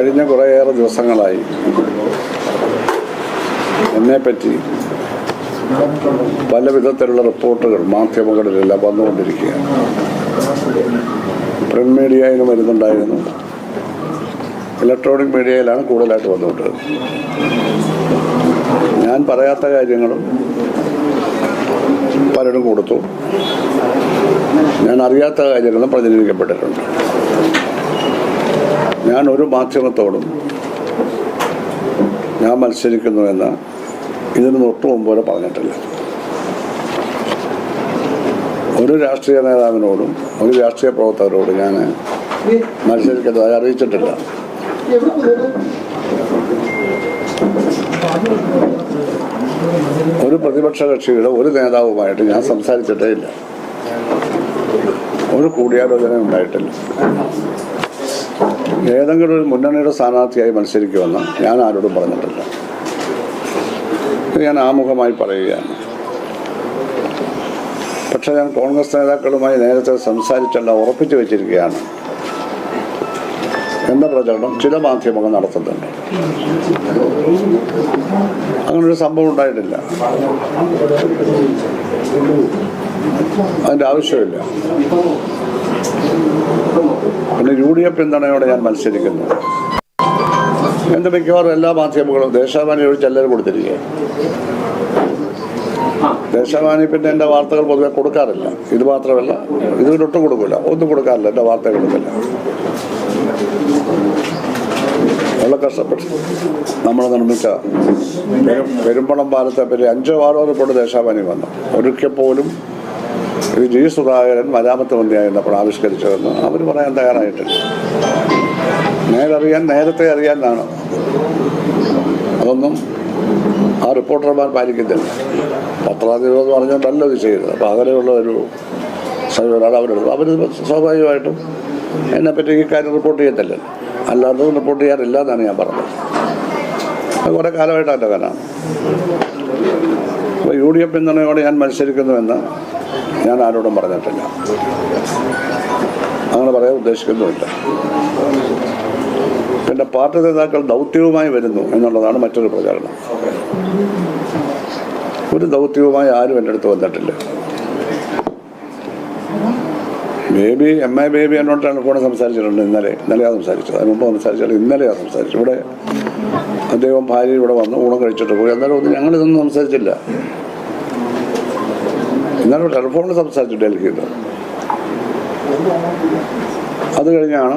കഴിഞ്ഞ കുറേയേറെ ദിവസങ്ങളായി എന്നെപ്പറ്റി പല വിധത്തിലുള്ള റിപ്പോർട്ടുകൾ മാധ്യമങ്ങളിലെല്ലാം വന്നുകൊണ്ടിരിക്കുകയാണ്. പ്രിന്റ് മീഡിയയിലും വരുന്നുണ്ടായിരുന്നു, ഇലക്ട്രോണിക് മീഡിയയിലാണ് കൂടുതലായിട്ട് വന്നുകൊണ്ടിരുന്നത്. ഞാൻ പറയാത്ത കാര്യങ്ങളും പലരും കൊടുത്തു, ഞാൻ അറിയാത്ത കാര്യങ്ങളും പ്രചരിപ്പിക്കപ്പെട്ടിട്ടുണ്ട്. ഞാൻ ഒരു മാധ്യമത്തോടും ഞാൻ മത്സരിക്കുന്നുവെന്ന് ഇതിന് തൊട്ട് മുമ്പ് വരെ പറഞ്ഞിട്ടില്ല. ഒരു രാഷ്ട്രീയ നേതാവിനോടും ഒരു രാഷ്ട്രീയ പ്രവർത്തകരോടും ഞാൻ മത്സരിക്കുന്നതായി അറിയിച്ചിട്ടില്ല. ഒരു പ്രതിപക്ഷ കക്ഷിയുടെ ഒരു നേതാവുമായിട്ട് ഞാൻ സംസാരിച്ചിട്ടേ ഇല്ല. ഒരു കൂടിയാലോചന ഉണ്ടായിട്ടില്ല. ഏതെങ്കിലും ഒരു മുന്നണിയുടെ സ്ഥാനാർത്ഥിയായി മത്സരിക്കുമെന്ന് ഞാൻ ആരോടും പറഞ്ഞിട്ടില്ല. ഞാൻ ആമുഖമായി പറയുകയാണ്. പക്ഷേ ഞാൻ കോൺഗ്രസ് നേതാക്കളുമായി നേരത്തെ സംസാരിച്ചെല്ലാം ഉറപ്പിച്ചു വെച്ചിരിക്കുകയാണ് എന്ന പ്രചരണം ചില മാധ്യമങ്ങൾ നടത്തുന്നുണ്ട്. അങ്ങനൊരു സംഭവം ഉണ്ടായിട്ടില്ല, അതിൻ്റെ ആവശ്യമില്ല. പിന്നെ UDF പിന്തുണയോടെ ഞാൻ മത്സരിക്കുന്നു. എൻ്റെ മിക്കവാറും എല്ലാ മാധ്യമങ്ങളും ദേശാഭിമാനിയോട് ചെല്ലൽ കൊടുത്തിരിക്കുക. ദേശാഭിമാനി പിന്നെ എൻ്റെ വാർത്തകൾ പൊതുവെ കൊടുക്കാറില്ല. ഇത് മാത്രമല്ല, ഇതിനൊട്ടും കൊടുക്കില്ല, ഒന്നും കൊടുക്കാറില്ല, എൻ്റെ വാർത്തകൾ കൊടുക്കില്ല. വളരെ കഷ്ടപ്പെട്ട് നമ്മൾ നിർമ്മിച്ച പെരുമ്പളം പാലത്തെ പറ്റി 5 6 റിപ്പോർട്ട് ദേശാഭിമാനി വന്നു. ഒരിക്കൽ പോലും ഇത് G. സുധാകരൻ മരാമത്ത് മന്ത്രിയായിരുന്നപ്പോൾ ആവിഷ്കരിച്ചതെന്ന് അവർ പറയാൻ തയ്യാറായിട്ടില്ല. നേരത്തെ അറിയാനാണ്. അതൊന്നും ആ റിപ്പോർട്ടർമാർ പാലിക്കുന്നില്ല. പത്രാധിപർ എന്ന് പറഞ്ഞുകൊണ്ടല്ല ഇത് ചെയ്തത്. അപ്പോൾ അങ്ങനെയുള്ള ഒരു സമീപനമാണ് അവരെടുത്തത്. അവർ സ്വാഭാവികമായിട്ടും എന്നെപ്പറ്റി ഈ കാര്യം റിപ്പോർട്ട് ചെയ്യത്തില്ല, അല്ലാതെ റിപ്പോർട്ട് ചെയ്യാറില്ല എന്നാണ് ഞാൻ പറഞ്ഞത്. അത് കുറേ കാലമായിട്ട് എൻ്റെ കാലമാണ്. അപ്പോൾ UDF പിന്തുണയോടെ ഞാൻ മത്സരിക്കുന്നുവെന്ന് ഞാൻ ആരോടും പറഞ്ഞിട്ടില്ല, അങ്ങനെ പറയാൻ ഉദ്ദേശിക്കുന്നുമില്ല. പിന്നെ പാർട്ടി നേതാക്കൾ ദൗത്യവുമായി വരുന്നു എന്നുള്ളതാണ് മറ്റൊരു പ്രചാരണം. ഒരു ദൗത്യവുമായി ആരും എൻ്റെ അടുത്ത് വന്നിട്ടില്ല. MA ബേബി എന്നോട് ടെലിഫോണിൽ സംസാരിച്ചിട്ടുണ്ട്. ഇന്നലെയാണ് സംസാരിച്ചത്. അതിന് മുമ്പ് സംസാരിച്ചാൽ ഇന്നലെയാണ് സംസാരിച്ചത്. ഇവിടെ അദ്ദേഹം ഭാര്യ ഇവിടെ വന്ന് ഊണം കഴിച്ചിട്ട് പോയി. എന്നാലും ഒന്നും ഞങ്ങളിതൊന്നും സംസാരിച്ചില്ല. ഇന്നലെ ടെലിഫോണിൽ സംസാരിച്ചു ഡൽഹിയിൽ. അത് കഴിഞ്ഞാണ്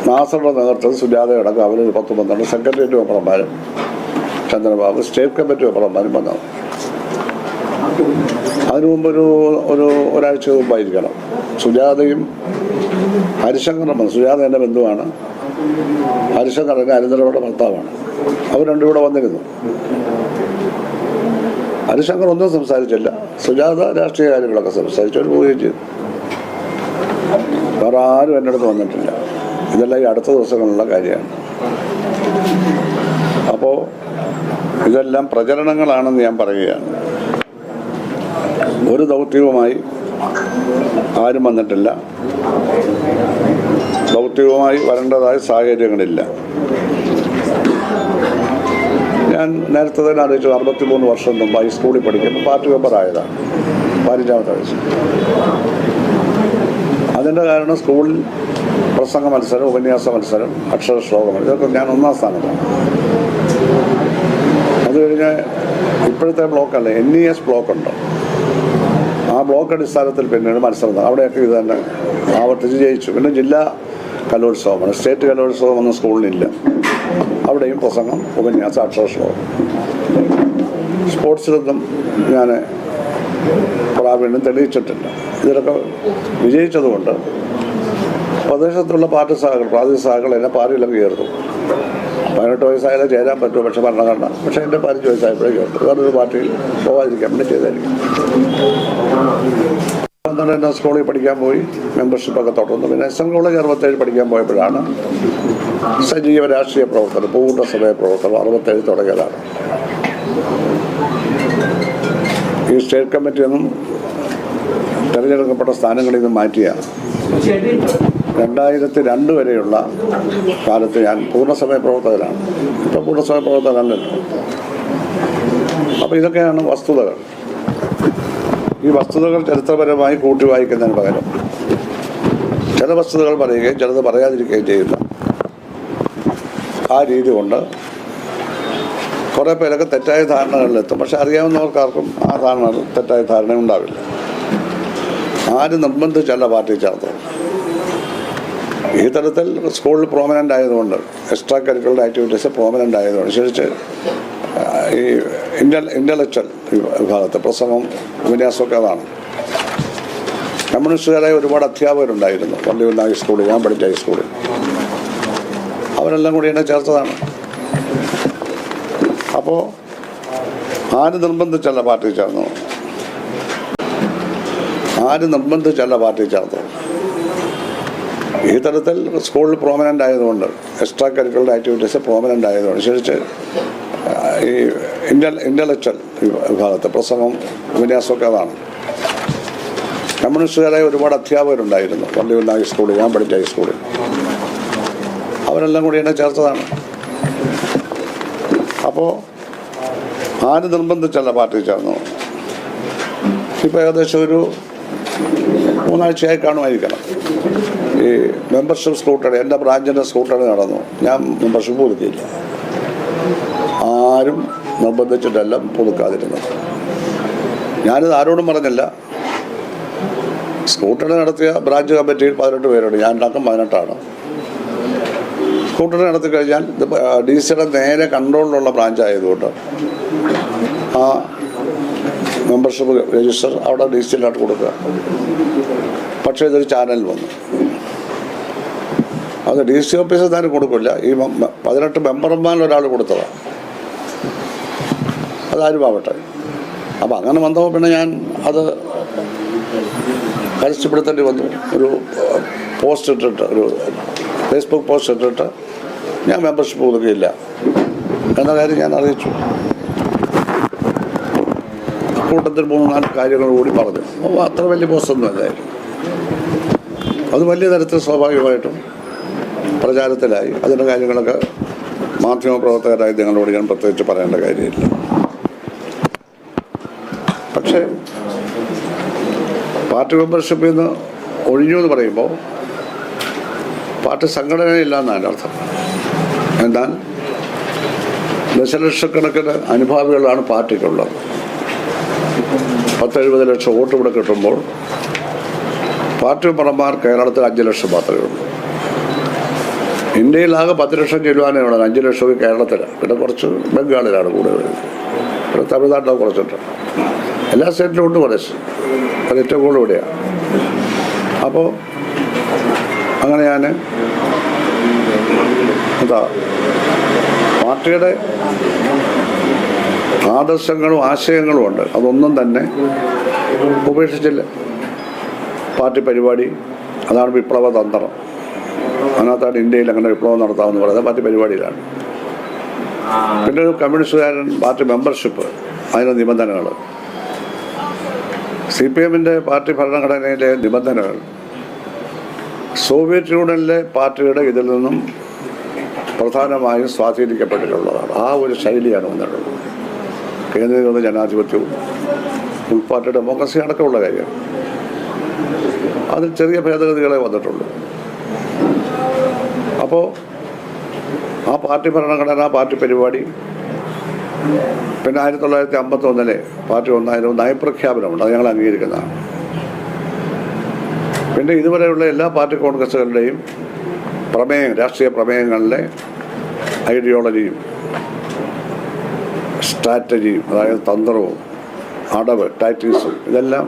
നാസറുടെ നേതൃത്വത്തിൽ സുജാതയടക്കം അവർ 10-12 സെക്രട്ടേറിയറ്റ് മെമ്പർമാരും ചന്ദ്രബാബു സ്റ്റേറ്റ് കമ്മിറ്റി മെമ്പർമാരും വന്നത്. അതിനു മുമ്പ് ഒരാഴ്ച മുമ്പായിരിക്കണം സുജാതയും ഹരിശങ്കറും വന്നു. സുജാത എൻ്റെ ബന്ധുവാണ്, ഹരിശങ്കർ എൻ്റെ അരുന്ധതിയുടെ ഭർത്താവാണ്. അവർ രണ്ടും ഇവിടെ വന്നിരുന്നു. ഹരിശങ്കർ ഒന്നും സംസാരിച്ചില്ല. സുജാത രാഷ്ട്രീയ കാര്യങ്ങളൊക്കെ സംസാരിച്ചു, അവർ പോവുകയും ചെയ്തു. വേറെ ആരും എൻ്റെ അടുത്ത് വന്നിട്ടില്ല. ഇതെല്ലാം ഈ അടുത്ത ദിവസങ്ങളിലുള്ള കാര്യമാണ്. അപ്പോൾ ഇതെല്ലാം പ്രചരണങ്ങളാണെന്ന് ഞാൻ പറയുകയാണ്. ഒരു ദൗത്യവുമായി ആരും വന്നിട്ടില്ല. ദൗത്യവുമായി വരേണ്ടതായ സാഹചര്യങ്ങളില്ല. ഞാൻ നേരത്തെ തന്നെ അറിയിച്ചു, 63 വർഷം മുമ്പ് ഹൈസ്കൂളിൽ പഠിക്കുമ്പോൾ പാർട്ടി മെമ്പറായതാണ് 15ാമത്തെ വയസ്സ്. അതിൻ്റെ കാരണം സ്കൂളിൽ പ്രസംഗ മത്സരം, ഉപന്യാസ മത്സരം, അക്ഷര ശ്ലോകം, ഇതൊക്കെ ഞാൻ 1ാം സ്ഥാനത്താണ്. അത് കഴിഞ്ഞ് ഇപ്പോഴത്തെ ബ്ലോക്കല്ല, NES ബ്ലോക്കുണ്ട്. ആ ബ്ലോക്ക് അടിസ്ഥാനത്തിൽ പിന്നീട് മത്സരം, അവിടെയൊക്കെ ഇത് തന്നെ ആവർത്തിച്ച് ജയിച്ചു. പിന്നെ ജില്ലാ കലോത്സവമാണ്, സ്റ്റേറ്റ് കലോത്സവം ഒന്നും സ്കൂളിനില്ല. അവിടെയും പ്രസംഗം, ഉപന്യാസം, അക്ഷര ശ്ലോകം. സ്പോർട്സിലൊന്നും ഞാൻ പ്രാവീണ്യം തെളിയിച്ചിട്ടില്ല. ഇതിലൊക്കെ വിജയിച്ചതുകൊണ്ട് പ്രദേശത്തുള്ള പ്രാദേശിക സഹകൾ എന്നെ പാർട്ടിയിലൊക്കെ ചേർത്തു. 18 വയസ്സായാലും ചേരാൻ പറ്റുമോ, പക്ഷെ ഭരണഘടന, പക്ഷേ എൻ്റെ 15 വയസ്സായപ്പോഴേ ചേർത്തു. വേറൊരു പാർട്ടിയിൽ പോകാതിരിക്കാൻ വേണ്ടി ചെയ്തായിരിക്കും. എന്നെ സ്കൂളിൽ പഠിക്കാൻ പോയി, മെമ്പർഷിപ്പൊക്കെ തുടർന്നു. പിന്നെ SN കോളേജ് 67 പഠിക്കാൻ പോയപ്പോഴാണ് സജീവ രാഷ്ട്രീയ പ്രവർത്തനം, പൂർണ്ണ സമയ പ്രവർത്തനം 67 തുടങ്ങിയതാണ്. ഈ സ്റ്റേറ്റ് കമ്മിറ്റിയൊന്നും തിരഞ്ഞെടുക്കപ്പെട്ട സ്ഥാനങ്ങളിൽ നിന്ന് മാറ്റിയാണ്. 2002 വരെയുള്ള കാലത്ത് ഞാൻ പൂർണ്ണസമയ പ്രവർത്തകനാണ്. ഇപ്പം പൂർണ്ണസമയ പ്രവർത്തകനല്ലല്ലോ. അപ്പോൾ ഇതൊക്കെയാണ് വസ്തുതകൾ. ഈ വസ്തുതകൾ ചരിത്രപരമായി കൂട്ടി വായിക്കുന്നതിന് പകരം ചില വസ്തുതകൾ പറയുകയും ചിലത് പറയാതിരിക്കുകയും ചെയ്യുന്ന ആ രീതി കൊണ്ട് കുറേ പേരൊക്കെ തെറ്റായ ധാരണകളിലെത്തും. പക്ഷെ അറിയാവുന്നവർക്കാർക്കും ആ ധാരണ തെറ്റായ ധാരണ ഉണ്ടാവില്ല. ആര് നിർബന്ധിച്ചല്ല പാർട്ടി ചേർത്തത്. ഈ തരത്തിൽ സ്കൂളിൽ പ്രോമിനൻ്റ് ആയതുകൊണ്ട്, എക്സ്ട്രാ കരിക്കുലർ ആക്ടിവിറ്റീസ് പ്രോമിനൻ്റ് ആയതുകൊണ്ട്, ശരിച്ച് ഈ ഇൻ്റലക്ച്വൽ വിഭാഗത്തെ പ്രസംഗം വിന്യാസമൊക്കെ അതാണ്. കമ്മ്യൂണിസ്റ്റുകാരായ ഒരുപാട് അധ്യാപകരുണ്ടായിരുന്നു പള്ളിയുന്ന ഹൈസ്കൂളിൽ, ഞാൻ പഠിച്ച ഹൈസ്കൂളിൽ. അവരെല്ലാം കൂടി എന്നെ ചേർത്തതാണ്. അപ്പോൾ ആര് നിർബന്ധിച്ചല്ല പാർട്ടി ചേർന്നു. ഈ തരത്തിൽ സ്കൂളിൽ പ്രോമിനൻ്റ് ആയതുകൊണ്ട്, എക്സ്ട്രാ കരിക്കുലർ ആക്ടിവിറ്റീസ് പ്രോമിനൻ്റ് ആയതുകൊണ്ട്, ശരിച്ച് ഈ ഇൻ്റലക്ച്വൽ വിഭാഗത്തെ പ്രസംഗം വിന്യാസമൊക്കെ അതാണ്. കമ്മ്യൂണിസ്റ്റുകാരായ ഒരുപാട് അധ്യാപകരുണ്ടായിരുന്നു പള്ളിയുന്ന ഹൈസ്കൂളിൽ, ഞാൻ പഠിച്ച ഹൈസ്കൂളിൽ. അവരെല്ലാം കൂടി എന്നെ ചേർത്തതാണ്. അപ്പോൾ ആര് നിർബന്ധിച്ചല്ല പാർട്ടി ചേർന്നു. ഇപ്പോൾ ഏകദേശം ഒരു 3 ആഴ്ചയായി കാണുമായിരിക്കണം ഈ മെമ്പർഷിപ്പ് സ്കൂട്ടറി, എൻ്റെ ബ്രാഞ്ചിൻ്റെ സ്കൂട്ടറി നടന്നു. ഞാൻ മെമ്പർഷിപ്പ് പുതുക്കിയില്ല. ആരും നിർബന്ധിച്ചിട്ടല്ല പുതുക്കാതിരുന്നത്. ഞാനിത് ആരോടും പറഞ്ഞില്ല. സ്കൂട്ടറി നടത്തിയ ബ്രാഞ്ച് കമ്മിറ്റിയിൽ 18 പേരുണ്ട്. ഞാൻ അടക്കം 18ആണ്. സ്കൂട്ടറി നടത്തി കഴിഞ്ഞാൽ ഇത് DC-യുടെ നേരെ കൺട്രോളിലുള്ള ബ്രാഞ്ച് ആയതുകൊണ്ട് ആ മെമ്പർഷിപ്പ് രജിസ്റ്റർ അവിടെ DC-യിലോട്ട് കൊടുക്കുക. പക്ഷേ ഇതൊരു ചാനൽ വന്നു. അത് DC ഓഫീസിൽ തന്നെ കൊടുക്കില്ല. ഈ 18 മെമ്പർമാരിൽ ഒരാൾ കൊടുത്തതാണ്. അതാരും ആവട്ടെ. അപ്പോൾ അങ്ങനെ വന്നപ്പോൾ പിന്നെ ഞാൻ അത് പരസ്യപ്പെടുത്തേണ്ടി വന്നു. ഒരു പോസ്റ്റ് ഇട്ടിട്ട്, ഒരു ഫേസ്ബുക്ക് പോസ്റ്റ് ഇട്ടിട്ട് ഞാൻ മെമ്പർഷിപ്പ് കൊടുക്കുകയില്ല എന്ന കാര്യം ഞാൻ അറിയിച്ചു. കൂട്ടത്തിൽ 3-4 കാര്യങ്ങൾ കൂടി പറഞ്ഞു. അപ്പോൾ അത്ര വലിയ പോസ്റ്റൊന്നും അല്ലായിരുന്നു. അത് വലിയ തരത്തിൽ സ്വാഭാവികമായിട്ടും പ്രചാരത്തിലായി. അതിൻ്റെ കാര്യങ്ങളൊക്കെ മാധ്യമപ്രവർത്തകരായി നിങ്ങളോട് ഞാൻ പ്രത്യേകിച്ച് പറയേണ്ട കാര്യമില്ല. പക്ഷേ പാർട്ടി മെമ്പർഷിപ്പിൽ നിന്ന് ഒഴിഞ്ഞു എന്ന് പറയുമ്പോൾ പാർട്ടി സംഘടനയില്ല എന്നാണ് അർത്ഥം. എന്നാൽ ദശലക്ഷക്കണക്കിന് അനുഭാവികളാണ് പാർട്ടിക്കുള്ളത്. 10-70 ലക്ഷം വോട്ട് ഇവിടെ കിട്ടുമ്പോൾ പാർട്ടി മെമ്പർമാർ കേരളത്തിൽ 5 ലക്ഷം മാത്രമേ ഉള്ളൂ. ഇന്ത്യയിലാകെ 10 ലക്ഷം ചെല്ലുവാനുള്ളത്, 5 ലക്ഷം കേരളത്തിലാണ്. പിന്നെ കുറച്ച് ബംഗാളിലാണ് കൂടുതൽ, പിന്നെ തമിഴ്നാട്ടിലാണ് കുറച്ചിട്ട്. എല്ലാ സ്റ്റേറ്റിലും ഉണ്ട് കുറച്ച്. അത് ഏറ്റവും കൂടുതൽ ഇവിടെയാണ്. അപ്പോൾ അങ്ങനെ ഞാൻ എന്താ പാർട്ടിയുടെ ആദർശങ്ങളും ആശയങ്ങളും ഉണ്ട്. അതൊന്നും തന്നെ ഉപേക്ഷിച്ചില്ല. പാർട്ടി പരിപാടി അതാണ് വിപ്ലവ തന്ത്രം. അതിനകത്താണ് ഇന്ത്യയിൽ അങ്ങനെ വിപ്ലവം നടത്താമെന്ന് പറയുന്നത് പാർട്ടി പരിപാടിയിലാണ്. പിന്നെ ഒരു കമ്മ്യൂണിസ്റ്റുകാരൻ പാർട്ടി മെമ്പർഷിപ്പ്, അതിന് നിബന്ധനകൾ. CPM-ൻ്റെ പാർട്ടി ഭരണഘടനയിലെ നിബന്ധനകൾ സോവിയറ്റ് യൂണിയനിലെ പാർട്ടിയുടെ ഇതിൽ നിന്നും പ്രധാനമായും സ്വാധീനിക്കപ്പെട്ടിട്ടുള്ളതാണ്. ആ ഒരു ശൈലിയാണ് വന്നിട്ടുള്ളത്. കേന്ദ്രീകൃത ജനാധിപത്യവും ഉൾപാർട്ടി ഡെമോക്രസി അടക്കമുള്ള കാര്യം. അതിൽ ചെറിയ ഭേദഗതികളെ വന്നിട്ടുള്ളൂ. അപ്പോൾ ആ പാർട്ടി ഭരണഘടന, പാർട്ടി പരിപാടി, പിന്നെ 1951 പാർട്ടി ഒന്നായിരുന്നു നയപ്രഖ്യാപനമുണ്ട്. അത് ഞങ്ങൾ അംഗീകരിക്കുന്നതാണ്. പിന്നെ ഇതുവരെയുള്ള എല്ലാ പാർട്ടി കോൺഗ്രസുകളുടെയും രാഷ്ട്രീയ പ്രമേയങ്ങളിലെ ഐഡിയോളജിയും സ്ട്രാറ്റജിയും, അതായത് തന്ത്രവും അടവ് ടാക്ടിക്സും, ഇതെല്ലാം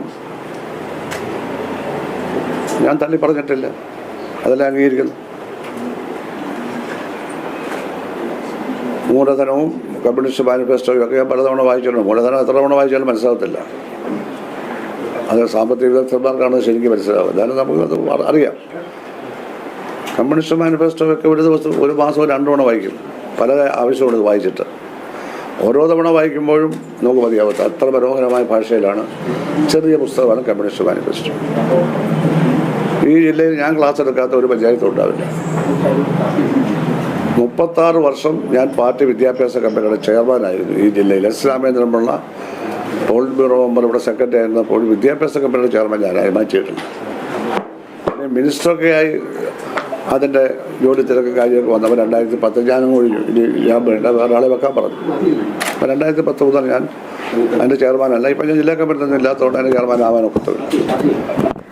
ഞാൻ തള്ളി പറഞ്ഞിട്ടില്ല. അതെല്ലാം അംഗീകരിക്കുന്നു. മൂലധനവും കമ്മ്യൂണിസ്റ്റ് മാനിഫെസ്റ്റോയും ഒക്കെ ഞാൻ പലതവണ വായിച്ചിട്ടുണ്ട്. മൂലധനം എത്ര തവണ വായിച്ചാലും മനസ്സിലാകത്തില്ല. അത് സാമ്പത്തിക വിദഗ്ധന്മാർക്കാണ് ശരിക്കും മനസ്സിലാവുക. എന്നാലും നമുക്കത് അറിയാം. കമ്മ്യൂണിസ്റ്റ് മാനിഫെസ്റ്റോ ഒക്കെ ഒരു മാസം 2 തവണ വായിക്കും. പല ആവശ്യമുള്ളത് വായിച്ചിട്ട്. ഓരോ തവണ വായിക്കുമ്പോഴും നമുക്ക് മതിയാവത്ത അത്ര മനോഹരമായ ഭാഷയിലാണ്. ചെറിയ പുസ്തകമാണ് കമ്മ്യൂണിസ്റ്റ് മാനിഫെസ്റ്റോ. ഈ ഈ ജില്ലയിൽ ഞാൻ ക്ലാസ് എടുക്കാത്ത ഒരു പഞ്ചായത്തും ഉണ്ടാവില്ല. 36 വർഷം ഞാൻ പാർട്ടി വിദ്യാഭ്യാസ കമ്മിറ്റിയുടെ ചെയർമാനായിരുന്നു ഈ ജില്ലയിൽ. S Ramendran Pillai polit bureau member ഇവിടെ സെക്രട്ടറി ആയിരുന്നപ്പോൾ വിദ്യാഭ്യാസ കമ്മിറ്റിയുടെ ചെയർമാൻ ഞാനായി മാറ്റിയിട്ടുണ്ട്. പിന്നെ മിനിസ്റ്ററൊക്കെ ആയി അതിൻ്റെ ജോലി തിരക്ക് കാര്യമൊക്കെ വന്നപ്പോൾ 2010 ഞാനും ഒഴിഞ്ഞു. ഇനി ഞാൻ വേണ്ട വേറെ ആളെ വെക്കാൻ പറഞ്ഞു. അപ്പോൾ 2010 മുതൽ ഞാൻ അതിൻ്റെ ചെയർമാനല്ല. ഇപ്പം ഞാൻ ജില്ലാ കമ്മിറ്റി ഒന്നും ഇല്ലാത്തതുകൊണ്ട് അതിൻ്റെ ചെയർമാൻ ആവാനൊക്കത്തില്ല.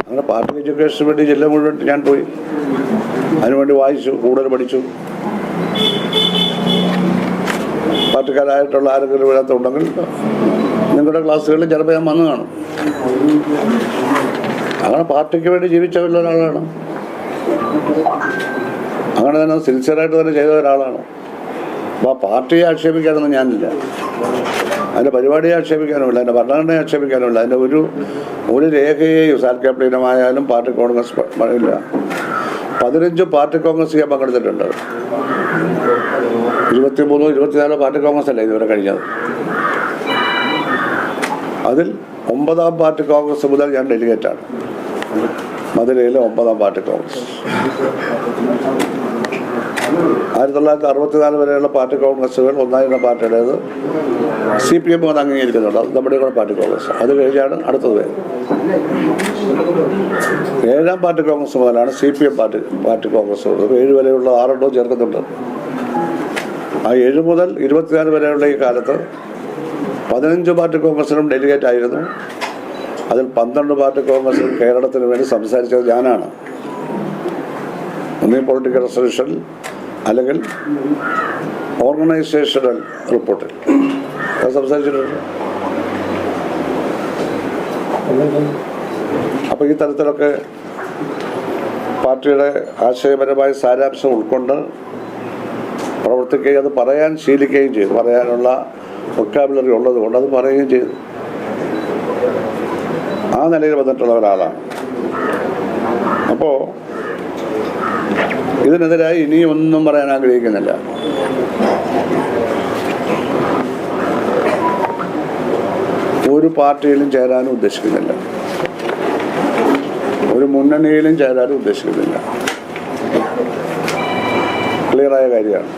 അങ്ങനെ പാർട്ടി എഡ്യൂക്കേഷന് വേണ്ടി ജില്ല മുഴുവൻ ഞാൻ പോയി. അതിനുവേണ്ടി വായിച്ചു, കൂടുതൽ പഠിച്ചു. പാർട്ടിക്കാരായിട്ടുള്ള ആരെങ്കിലും വീഴത്തുണ്ടെങ്കിൽ നിങ്ങളുടെ ക്ലാസ്സുകളിൽ ചിലപ്പോൾ ഞാൻ വന്നു കാണും. അങ്ങനെ പാർട്ടിക്ക് വേണ്ടി ജീവിച്ച ഒരാളാണ്. അങ്ങനെ തന്നെ സിൻസിയറായിട്ട് തന്നെ ചെയ്ത ഒരാളാണ്. അപ്പോൾ ആ പാർട്ടിയെ ആക്ഷേപിക്കാനൊന്നും ഞാനില്ല, അതിൻ്റെ പരിപാടിയെ ആക്ഷേപിക്കാനുമില്ല, അതിൻ്റെ ഭരണഘടനയെ ആക്ഷേപിക്കാനുമില്ല. അതിൻ്റെ ഒരു രേഖയെയും സാൽക്കാപ്ലീനമായാലും പാർട്ടി കോൺഗ്രസ് ഇല്ല. 15 പാർട്ടി കോൺഗ്രസ് ചെയ്യാൻ പങ്കെടുത്തിട്ടുണ്ട്. 23 24 പാർട്ടി കോൺഗ്രസ് അല്ല ഇതുവരെ കഴിഞ്ഞത്. അതിൽ 9ാം പാർട്ടി കോൺഗ്രസ് മുതൽ ഞാൻ ഡെലിഗേറ്റാണ്. മധുരയിലെ 9ാം പാർട്ടി കോൺഗ്രസ്. 1964 വരെയുള്ള പാർട്ടി കോൺഗ്രസുകൾ ഒന്നായിരുന്ന പാർട്ടിയുടേത് CPM വന്ന് അംഗീകരിക്കുന്നുണ്ട്. അത് നമ്മുടെ കൂടെ പാർട്ടി കോൺഗ്രസ്. അത് കഴിഞ്ഞാണ് അടുത്തത്. 7ാം പാർട്ടി കോൺഗ്രസ് മുതലാണ് CPM പാർട്ടി കോൺഗ്രസ്. 7 വരെയുള്ള 6 ചേർക്കുന്നുണ്ട്. ആ 7 മുതൽ 24 വരെയുള്ള ഈ കാലത്ത് 15 പാർട്ടി കോൺഗ്രസിനും ഡെലിഗേറ്റ് ആയിരുന്നു. അതിൽ 12 പാർട്ടി കോൺഗ്രസിനും കേരളത്തിന് വേണ്ടി സംസാരിച്ചത് ഞാനാണ്. ഒന്നീ പൊളിറ്റിക്കൽ റെസൊല്യൂഷൻ അല്ലെങ്കിൽ ഓർഗനൈസേഷണൽ റിപ്പോർട്ടിൽ അത് സംസാരിച്ചിട്ടുണ്ട്. അപ്പോൾ ഈ തരത്തിലൊക്കെ പാർട്ടിയുടെ ആശയപരമായ സാരാംശം ഉൾക്കൊണ്ട് പ്രവർത്തിക്കുകയും അത് പറയാൻ ശീലിക്കുകയും ചെയ്തു. പറയാനുള്ള വൊക്കാബുലറി ഉള്ളത് കൊണ്ട് അത് പറയുകയും ചെയ്തു. ആ നിലയിൽ വന്നിട്ടുള്ള ഒരാളാണ്. അപ്പോൾ ഇതിനെതിരായി ഇനിയും ഒന്നും പറയാൻ ആഗ്രഹിക്കുന്നില്ല. ഒരു പാർട്ടിയിലും ചേരാനും ഉദ്ദേശിക്കുന്നില്ല, ഒരു മുന്നണിയിലും ചേരാനും ഉദ്ദേശിക്കുന്നില്ല. ക്ലിയറായ കാര്യമാണ്.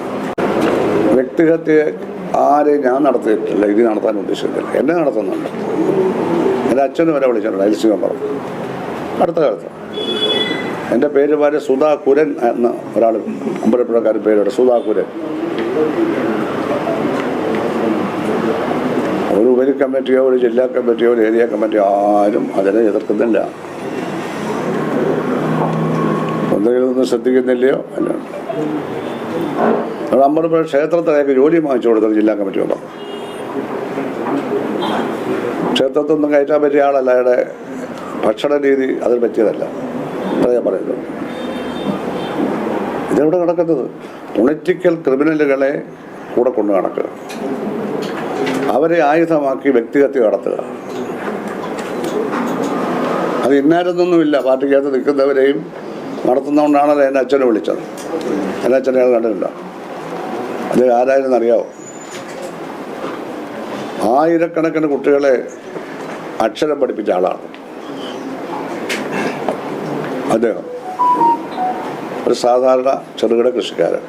വ്യക്തിഹത്യ ആരെയും ഞാൻ നടത്തിയിട്ടില്ല, ഇത് നടത്താൻ ഉദ്ദേശിക്കുന്നില്ല. എന്നെ നടത്തുന്നുണ്ട്. എൻ്റെ അച്ഛനും വരെ വിളിച്ചിട്ടുണ്ട് LC മെമ്പർ അടുത്ത കാലത്ത്. എൻ്റെ പേര് വരെ സുധാ കുരൻ എന്ന ഒരാൾ അമ്പലപ്പുഴക്കാരൻ പേരുണ്ട്, സുധാ കുരൻ. ഒരു ഉപരി കമ്മിറ്റിയോ ഒരു ജില്ലാ കമ്മിറ്റിയോ ഒരു ഏരിയ കമ്മിറ്റിയോ ആരും അതിനെ എതിർക്കുന്നില്ല. എന്തെങ്കിലും ഒന്നും ശ്രദ്ധിക്കുന്നില്ലയോ അല്ല. അമ്പലപ്പുഴ ക്ഷേത്രത്തിലേക്ക് ജോലി വാങ്ങിച്ചു കൊടുത്തത് ജില്ലാ കമ്മിറ്റി മെമ്പർ. ക്ഷേത്രത്തൊന്നും കയറ്റാൻ പറ്റിയ ആളല്ല. അയാളുടെ ഭക്ഷണ രീതി അതിന് പറ്റിയതല്ല. അത്ര ഞാൻ പറയുന്നത്. ഇതെവിടെ നടക്കുന്നത്? പൊളിറ്റിക്കൽ ക്രിമിനലുകളെ കൂടെ കൊണ്ട് നടക്കുക, അവരെ ആയുധമാക്കി വ്യക്തിഹത്യ നടത്തുക. അത് ഇന്നാരെന്നൊന്നുമില്ല. പാർട്ടിക്കകത്ത് നിൽക്കുന്നവരെയും നടത്തുന്നതുകൊണ്ടാണല്ലോ എൻ്റെ അച്ഛനെ വിളിച്ചത്. എൻ്റെ അച്ഛനെ അയാൾ കണ്ടില്ല. അത് ആരായിരുന്നു അറിയാവോ? ആയിരക്കണക്കിന് കുട്ടികളെ അക്ഷരം പഠിപ്പിച്ച ആളാണ് അദ്ദേഹം. ഒരു സാധാരണ ചെറുകിട കൃഷിക്കാരൻ.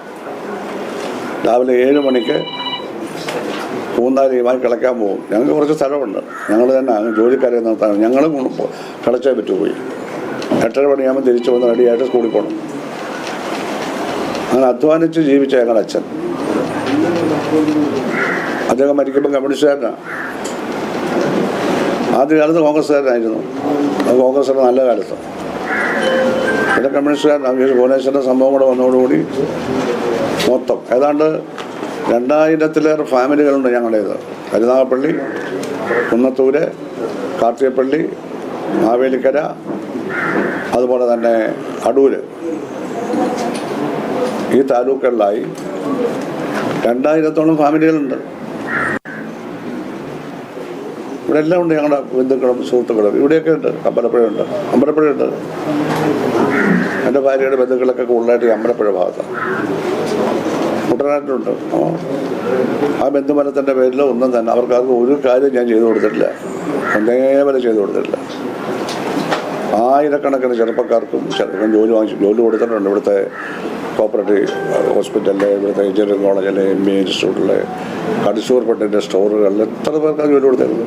രാവിലെ 7 മണിക്ക് പൂന്താലിയുമായി കിളയ്ക്കാൻ പോകും. ഞങ്ങൾക്ക് കുറച്ച് സ്ഥലമുണ്ട്, ഞങ്ങൾ തന്നെ ജോലിക്കാരെ നിർത്താൻ ഞങ്ങൾ കിളച്ചേ പറ്റു. പോയി 8:30 മണിയാകുമ്പോൾ തിരിച്ചു വന്ന് റെഡിയായിട്ട് സ്കൂളിൽ പോകണം. അങ്ങനെ അധ്വാനിച്ച് ജീവിച്ച ഞങ്ങളുടെ അച്ഛൻ. അദ്ദേഹം മരിക്കുമ്പോൾ കമ്മ്യൂണിസ്റ്റുകാരനാണ്. ആദ്യകാലത്ത് കോൺഗ്രസ്സുകാരനായിരുന്നു. അത് കോൺഗ്രസിൻ്റെ നല്ല കാലത്ത്. പിന്നെ കമ്മ്യൂണിസ്റ്റുകാരനാണ്. ഭുവനേശ്വരൻ്റെ സംഭവം കൂടെ വന്നതോടുകൂടി മൊത്തം ഏതാണ്ട് 2000-ലേറെ ഫാമിലികളുണ്ട് ഞങ്ങളുടേത്. കരുനാഗപ്പള്ളി, കുന്നത്തൂര്, കാർത്തികപ്പള്ളി, മാവേലിക്കര, അതുപോലെ തന്നെ അടൂര്, ഈ താലൂക്കുകളിലായി 2000-ഓളം ഫാമിലികളുണ്ട്. ഇവിടെ എല്ലാം ഉണ്ട്. ഞങ്ങളുടെ ബന്ധുക്കളും സുഹൃത്തുക്കളും ഇവിടെയൊക്കെ ഉണ്ട്. അമ്പലപ്പുഴയുണ്ട്. എൻ്റെ ഭാര്യയുടെ ബന്ധുക്കളൊക്കെ കൂടുതലായിട്ട് അമ്പലപ്പുഴ ഭാഗത്താണ്. കുട്ടനാട്ടിലുണ്ട്. ആ ബന്ധുമനത്തിൻ്റെ പേരിൽ ഒന്നും തന്നെ അവർക്കാർക്ക് ഒരു കാര്യം ഞാൻ ചെയ്തു കൊടുത്തിട്ടില്ല. ഒന്നേപോലെ ചെയ്തു കൊടുത്തിട്ടില്ല. ആയിരക്കണക്കിന് ചെറുപ്പക്കാർക്കും ജോലി കൊടുത്തിട്ടുണ്ട്. ഇവിടുത്തെ കോപ്പറേറ്റീവ് ഹോസ്പിറ്റലിൽ, ഇവിടുത്തെ എഞ്ചിനീയറിംഗ് കോളേജിൽ, MBA ഇൻസ്റ്റിറ്റ്യൂട്ടിൽ, കടിച്ചൂർ പെട്ടിൻ്റെ സ്റ്റോറുകളിൽ എത്ര പേർക്കാണ് ജോലി കൊടുത്തിട്ടുണ്ട്.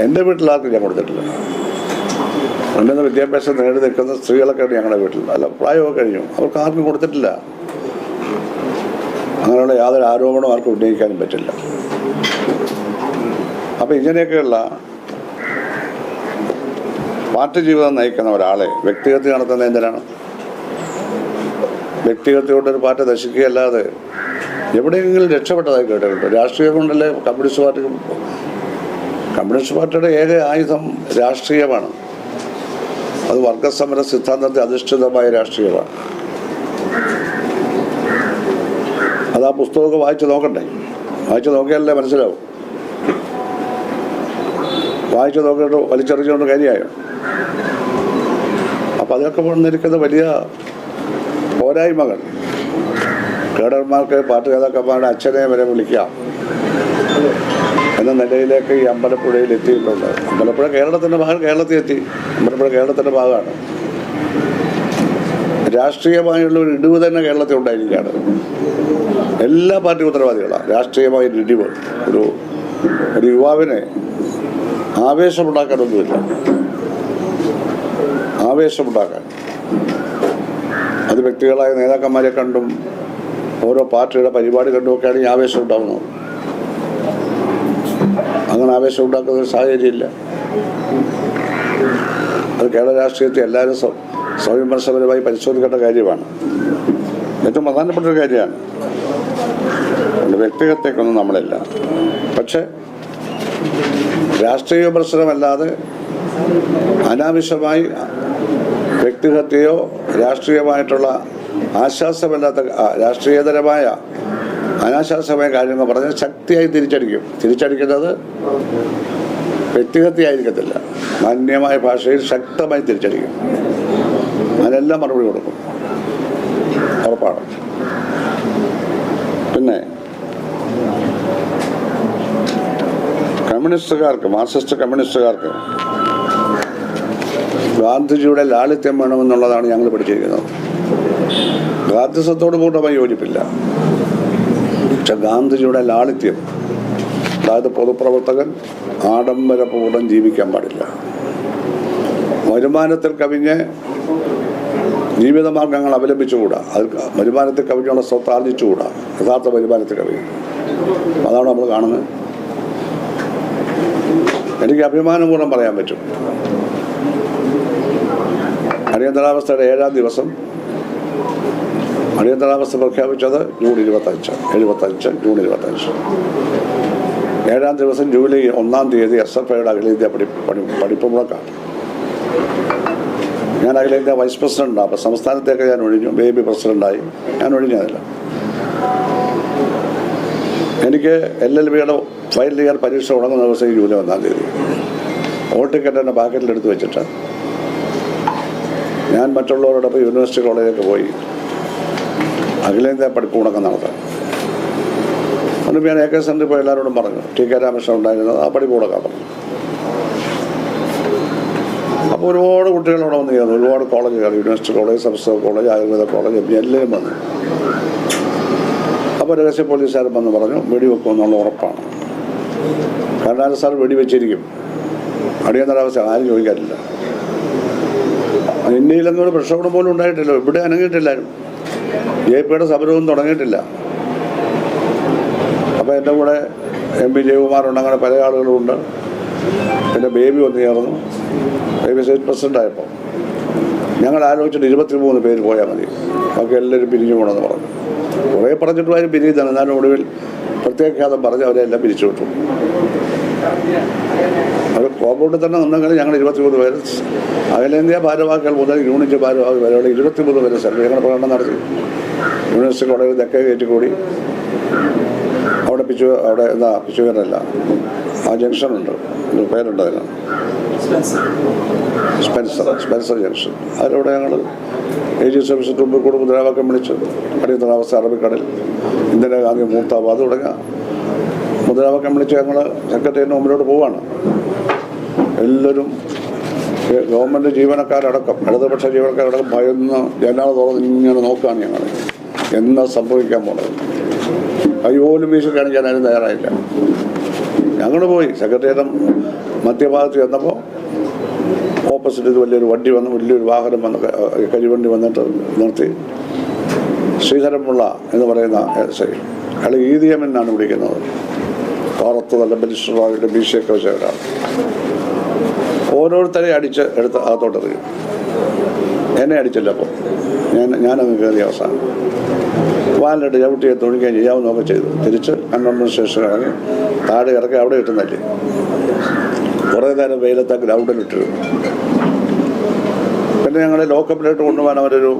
എൻ്റെ വീട്ടിലാർക്കും ഞാൻ കൊടുത്തിട്ടില്ല. ഉന്നത വിദ്യാഭ്യാസം നേടി നിൽക്കുന്ന സ്ത്രീകളൊക്കെയാണ് ഞങ്ങളുടെ വീട്ടിൽ. അല്ല, പ്രായമൊക്കെ കഴിഞ്ഞു, അവർക്ക് ആർക്കും കൊടുത്തിട്ടില്ല. അങ്ങനെയുള്ള യാതൊരു ആരോപണവും ആർക്കും ഉന്നയിക്കാനും പറ്റില്ല. അപ്പം ഇങ്ങനെയൊക്കെയുള്ള പാർട്ടി ജീവിതം നയിക്കുന്ന ഒരാളെ വ്യക്തിഹത്യ നടത്തുന്നത് എന്തിനാണ്? വ്യക്തിഹത്യ കൊണ്ടൊരു പാർട്ടി നശിക്കുകയല്ലാതെ എവിടെയെങ്കിലും രക്ഷപ്പെട്ടതായി കേട്ടിട്ടുണ്ട്? രാഷ്ട്രീയം കൊണ്ടല്ലേ കമ്മ്യൂണിസ്റ്റ് പാർട്ടിയുടെ ഏക ആയുധം രാഷ്ട്രീയമാണ്. അത് വർഗസമര സിദ്ധാന്തത്തെ അധിഷ്ഠിതമായ രാഷ്ട്രീയമാണ്. അത് ആ പുസ്തകമൊക്കെ വായിച്ച് നോക്കണ്ടേ? വായിച്ച് നോക്കിയാലല്ലേ മനസ്സിലാവും. വായിച്ച് നോക്കിയിട്ട് വലിച്ചെറിഞ്ഞുകൊണ്ട് കാര്യമായോ? അപ്പം അതിനൊക്കെ വന്നിരിക്കുന്ന വലിയ പോരായ്മകൾ കേഡർമാർക്ക്, പാർട്ടി നേതാക്കന്മാരുടെ അച്ഛനെ വരെ വിളിക്കാം എന്ന നിലയിലേക്ക് ഈ അമ്പലപ്പുഴയിൽ എത്തിയിട്ടുണ്ട്. അമ്പലപ്പുഴ കേരളത്തിൻ്റെ ഭാഗം, കേരളത്തിൽ എത്തി. അമ്പലപ്പുഴ കേരളത്തിൻ്റെ ഭാഗമാണ്. രാഷ്ട്രീയമായുള്ള ഒരു ഇടിവ് തന്നെ കേരളത്തിൽ ഉണ്ടായിരിക്കുകയാണ്. എല്ലാ പാർട്ടി ഉത്തരവാദികളാണ്. രാഷ്ട്രീയമായ ഒരു ഇടിവ് ഒരു യുവാവിനെ ആവേശമുണ്ടാക്കാനൊന്നുമില്ല. ആവേശമുണ്ടാക്കാൻ അത് വ്യക്തികളായ നേതാക്കന്മാരെ കണ്ടും ഓരോ പാർട്ടിയുടെ പരിപാടി കണ്ടുമൊക്കെയാണ് ഈ ആവേശം ഉണ്ടാകുന്നത്. അങ്ങനെ ആവേശം ഉണ്ടാക്കുന്ന ഒരു സാഹചര്യമില്ല. അത് കേരള രാഷ്ട്രീയത്തെ എല്ലാവരും സ്വയംവിമർശപരമായി പരിശോധിക്കേണ്ട കാര്യമാണ്. ഏറ്റവും പ്രധാനപ്പെട്ട ഒരു കാര്യമാണ്. അതുകൊണ്ട് വ്യക്തിഹത്യക്കൊന്നും നമ്മളില്ല. പക്ഷെ രാഷ്ട്രീയ വിമർശനമല്ലാതെ അനാവശ്യമായി വ്യക്തിഹത്യയോ രാഷ്ട്രീയമായിട്ടുള്ള ആശ്വാസമില്ലാത്ത രാഷ്ട്രീയതരമായ അനാശാസ്യമായ കാര്യങ്ങൾ പറഞ്ഞാൽ ശക്തിയായി തിരിച്ചടിക്കുന്നത് വ്യക്തിഹത്യയായിരിക്കത്തില്ല. മാന്യമായ ഭാഷയിൽ ശക്തമായി തിരിച്ചടിക്കും. അതിനെല്ലാം മറുപടി കൊടുക്കും, ഉറപ്പാണ്. പിന്നെ മാർക്സിസ്റ്റ് കമ്മ്യൂണിസ്റ്റുകാർക്ക് ഗാന്ധിജിയുടെ ലാളിത്യം വേണമെന്നുള്ളതാണ് ഞങ്ങൾ പഠിച്ചിരിക്കുന്നത്. ഗാന്ധിസത്തോട് പൂർണ്ണമായി യോജിപ്പില്ല. പക്ഷെ ഗാന്ധിജിയുടെ ലാളിത്യം, അതായത് പൊതുപ്രവർത്തകൻ ആഡംബരപൂർവ്വം ജീവിക്കാൻ പാടില്ല. വരുമാനത്തിൽ കവിഞ്ഞ് ജീവിതമാർഗങ്ങൾ അവലംബിച്ചുകൂടാ. അത് വരുമാനത്തിൽ കവിഞ്ഞുള്ള സ്വത്ത് ആർജിച്ചുകൂടാ. യഥാർത്ഥ വരുമാനത്തിൽ കവിഞ്ഞ് അതാണ് നമ്മൾ കാണുന്നത്. എനിക്ക് അഭിമാനപൂർവ്വം പറയാൻ പറ്റും, അടിയന്തരാവസ്ഥയുടെ 7ാം ദിവസം അടിയന്തരാവസ്ഥ പ്രഖ്യാപിച്ചത് ജൂൺ 25. 7ാം ദിവസം ജൂലൈ 1-ാം തീയതി SFIയുടെ അഖിലേന്ത്യാ പഠിപ്പ് മുടക്കാണ്. ഞാൻ അഖിലേന്ത്യാ വൈസ് പ്രസിഡന്റാണ്. അപ്പോൾ സംസ്ഥാനത്തേക്ക് ഞാൻ ഒഴിഞ്ഞു. ബേബി പ്രസിഡന്റായി ഞാൻ ഒഴിഞ്ഞതില്ല. എനിക്ക് LLBയുടെ ഫൈനൽ ഇയർ പരീക്ഷ തുടങ്ങുന്ന ദിവസം ജൂലൈ 1-ാം തീയതി ഓൾ ടിക്കറ്റ് എൻ്റെ പാക്കറ്റിലെടുത്ത് വെച്ചിട്ട് ഞാൻ മറ്റുള്ളവരോടൊപ്പം യൂണിവേഴ്സിറ്റി കോളേജിലേക്ക് പോയി അഖിലേന്ത്യാ പഠിപ്പ് മുടക്കം നടത്താൻ. അതുകൊണ്ട് ഞാൻ AK സെൻ്ററിൽ പോയി എല്ലാവരോടും പറഞ്ഞു. TK രാമകൃഷ്ണൻ ഉണ്ടായിരുന്നത് ആ പഠിപ്പ് മുടക്കാൻ പറഞ്ഞു. അപ്പോൾ ഒരുപാട് കുട്ടികൾ അവിടെ വന്ന് ചേർന്നു. ഒരുപാട് കോളേജുകൾ, യൂണിവേഴ്സിറ്റി കോളേജ്, സംസ്കൃത കോളേജ്, ആയുർവേദ കോളേജ്, എല്ലാവരും വന്നു. അപ്പോൾ രഹസ്യ പോലീസുകാരൻ വന്ന് പറഞ്ഞു വെടിവെക്കുമെന്നുള്ള ഉറപ്പാണ്. കരുണാകരൻ സാർ വെടിവെച്ചിരിക്കും. അടിയന്തരാവസ്ഥ ആരും ചോദിക്കാറില്ല. ഇന്ത്യയിലൊന്നും പ്രക്ഷോഭം പോലും ഉണ്ടായിട്ടില്ല. ഇവിടെ അനങ്ങിയിട്ടില്ലായിരുന്നു. JPയുടെ സമരവും തുടങ്ങിയിട്ടില്ല. അപ്പോൾ എൻ്റെ കൂടെ MP ജയകുമാറുണ്ട്, അങ്ങനെ പല ആളുകളുമുണ്ട്. പിന്നെ ബേബി വന്ന് ചേർന്നു. ബേബി സ്റ്റേറ്റ് പ്രസിഡൻ്റായപ്പോൾ ഞങ്ങൾ ആലോചിച്ചിട്ട് 23 പേര് പോയാൽ മതി, ബാക്കി എല്ലാവരും പിരിഞ്ഞു പോകണമെന്ന് പറഞ്ഞു. കുറേ പറഞ്ഞിട്ട് ആരും പിരിയുന്നതാണ്. എന്നാലും ഒടുവിൽ പ്രത്യേകഘാതം പറഞ്ഞ് അവരെല്ലാം പിരിച്ചു വിട്ടു. അവർ കോമ്പൗണ്ടിൽ തന്നെ നിന്നെങ്കിൽ ഞങ്ങൾ 23 പേര്, അഖിലേന്ത്യാ ഭാരവാഹികൾ മുതൽ യൂണിറ്റ് ഭാരവാഹി വരെയുള്ള 23 പേര് ഞങ്ങളുടെ പ്രകടനം നടത്തി. യൂണിവേഴ്സിറ്റി കോളേജിൽ തെക്കേ കയറ്റിക്കൂടി അവിടെ പിച്ചുകരല്ല, ആ ജംഗ്ഷനുണ്ട്, പേരുണ്ട് അതിന്, സ്പെൻസർ ജംഗ്ഷൻ. അതിലൂടെ ഞങ്ങൾ AG സർവീസിന് മുമ്പ് കൂടെ മുദ്രാവാക്യം വിളിച്ച് അടിയന്തരാവസ്ഥ, അറബിക്കടൽ, ഇന്ദിരാഗാന്ധി, മൂർത്താബാദ് തുടങ്ങിയ മുദ്രാവാക്യം വിളിച്ച് ഞങ്ങൾ സെക്രട്ടേറിയറ്റിന് മുമ്പിലോട്ട് പോവാണ്. എല്ലാവരും ഗവൺമെൻറ് ജീവനക്കാരടക്കം, ഇടതുപക്ഷ ജീവനക്കാരടക്കം ഭയന്ന് ജനാല തുറന്ന് ഇങ്ങനെ നോക്കുകയാണ് ഞങ്ങൾ എന്താ സംഭവിക്കാൻ പോണത്. കൈ പോലും വീശി കാണിക്കാൻ ആരും തയ്യാറായില്ല. ഞങ്ങൾ പോയി സെക്രട്ടേറിയറ്റ് മധ്യഭാഗത്ത് ചെന്നപ്പോൾ ഓപ്പോസിറ്റ് ഇത് വലിയൊരു വണ്ടി വന്ന്, വലിയൊരു വാഹനം വന്ന്, കരിവണ്ടി വന്നിട്ട് നിർത്തി. ശ്രീധരൻപിള്ള എന്ന് പറയുന്ന എസ് ഐ, അയാൾ EDM എന്നാണ് വിളിക്കുന്നത്, പുറത്ത് നല്ല ബലിഷ്ഠമായിട്ട് ബീശയൊക്കെ വെച്ച ഒരാൾ. ഓരോരുത്തരെ അടിച്ച് എടുത്ത് അകത്തോട്ട് എറിയും. എന്നെ അടിച്ചില്ല. അപ്പോൾ ഞാനങ്ങ് കയറിയ അവസാനം വാലിട്ട് ചവിട്ടിയെ തുണിക്കുകയും ചെയ്യാവുന്നതൊക്കെ ചെയ്തു. തിരിച്ച് കണ്ടോൺമെൻറ് സ്റ്റേഷൻ ഇറങ്ങി താഴെ ഇറക്കി അവിടെ ഇട്ടുന്നല്ലേ. കുറേ നേരം വെയിലത്തെ ഗ്രൗണ്ടിലിട്ടിരുന്നു. പിന്നെ ഞങ്ങളെ ലോക്കപ്പിലോട്ട് കൊണ്ടുപോകാൻ അവരൊരു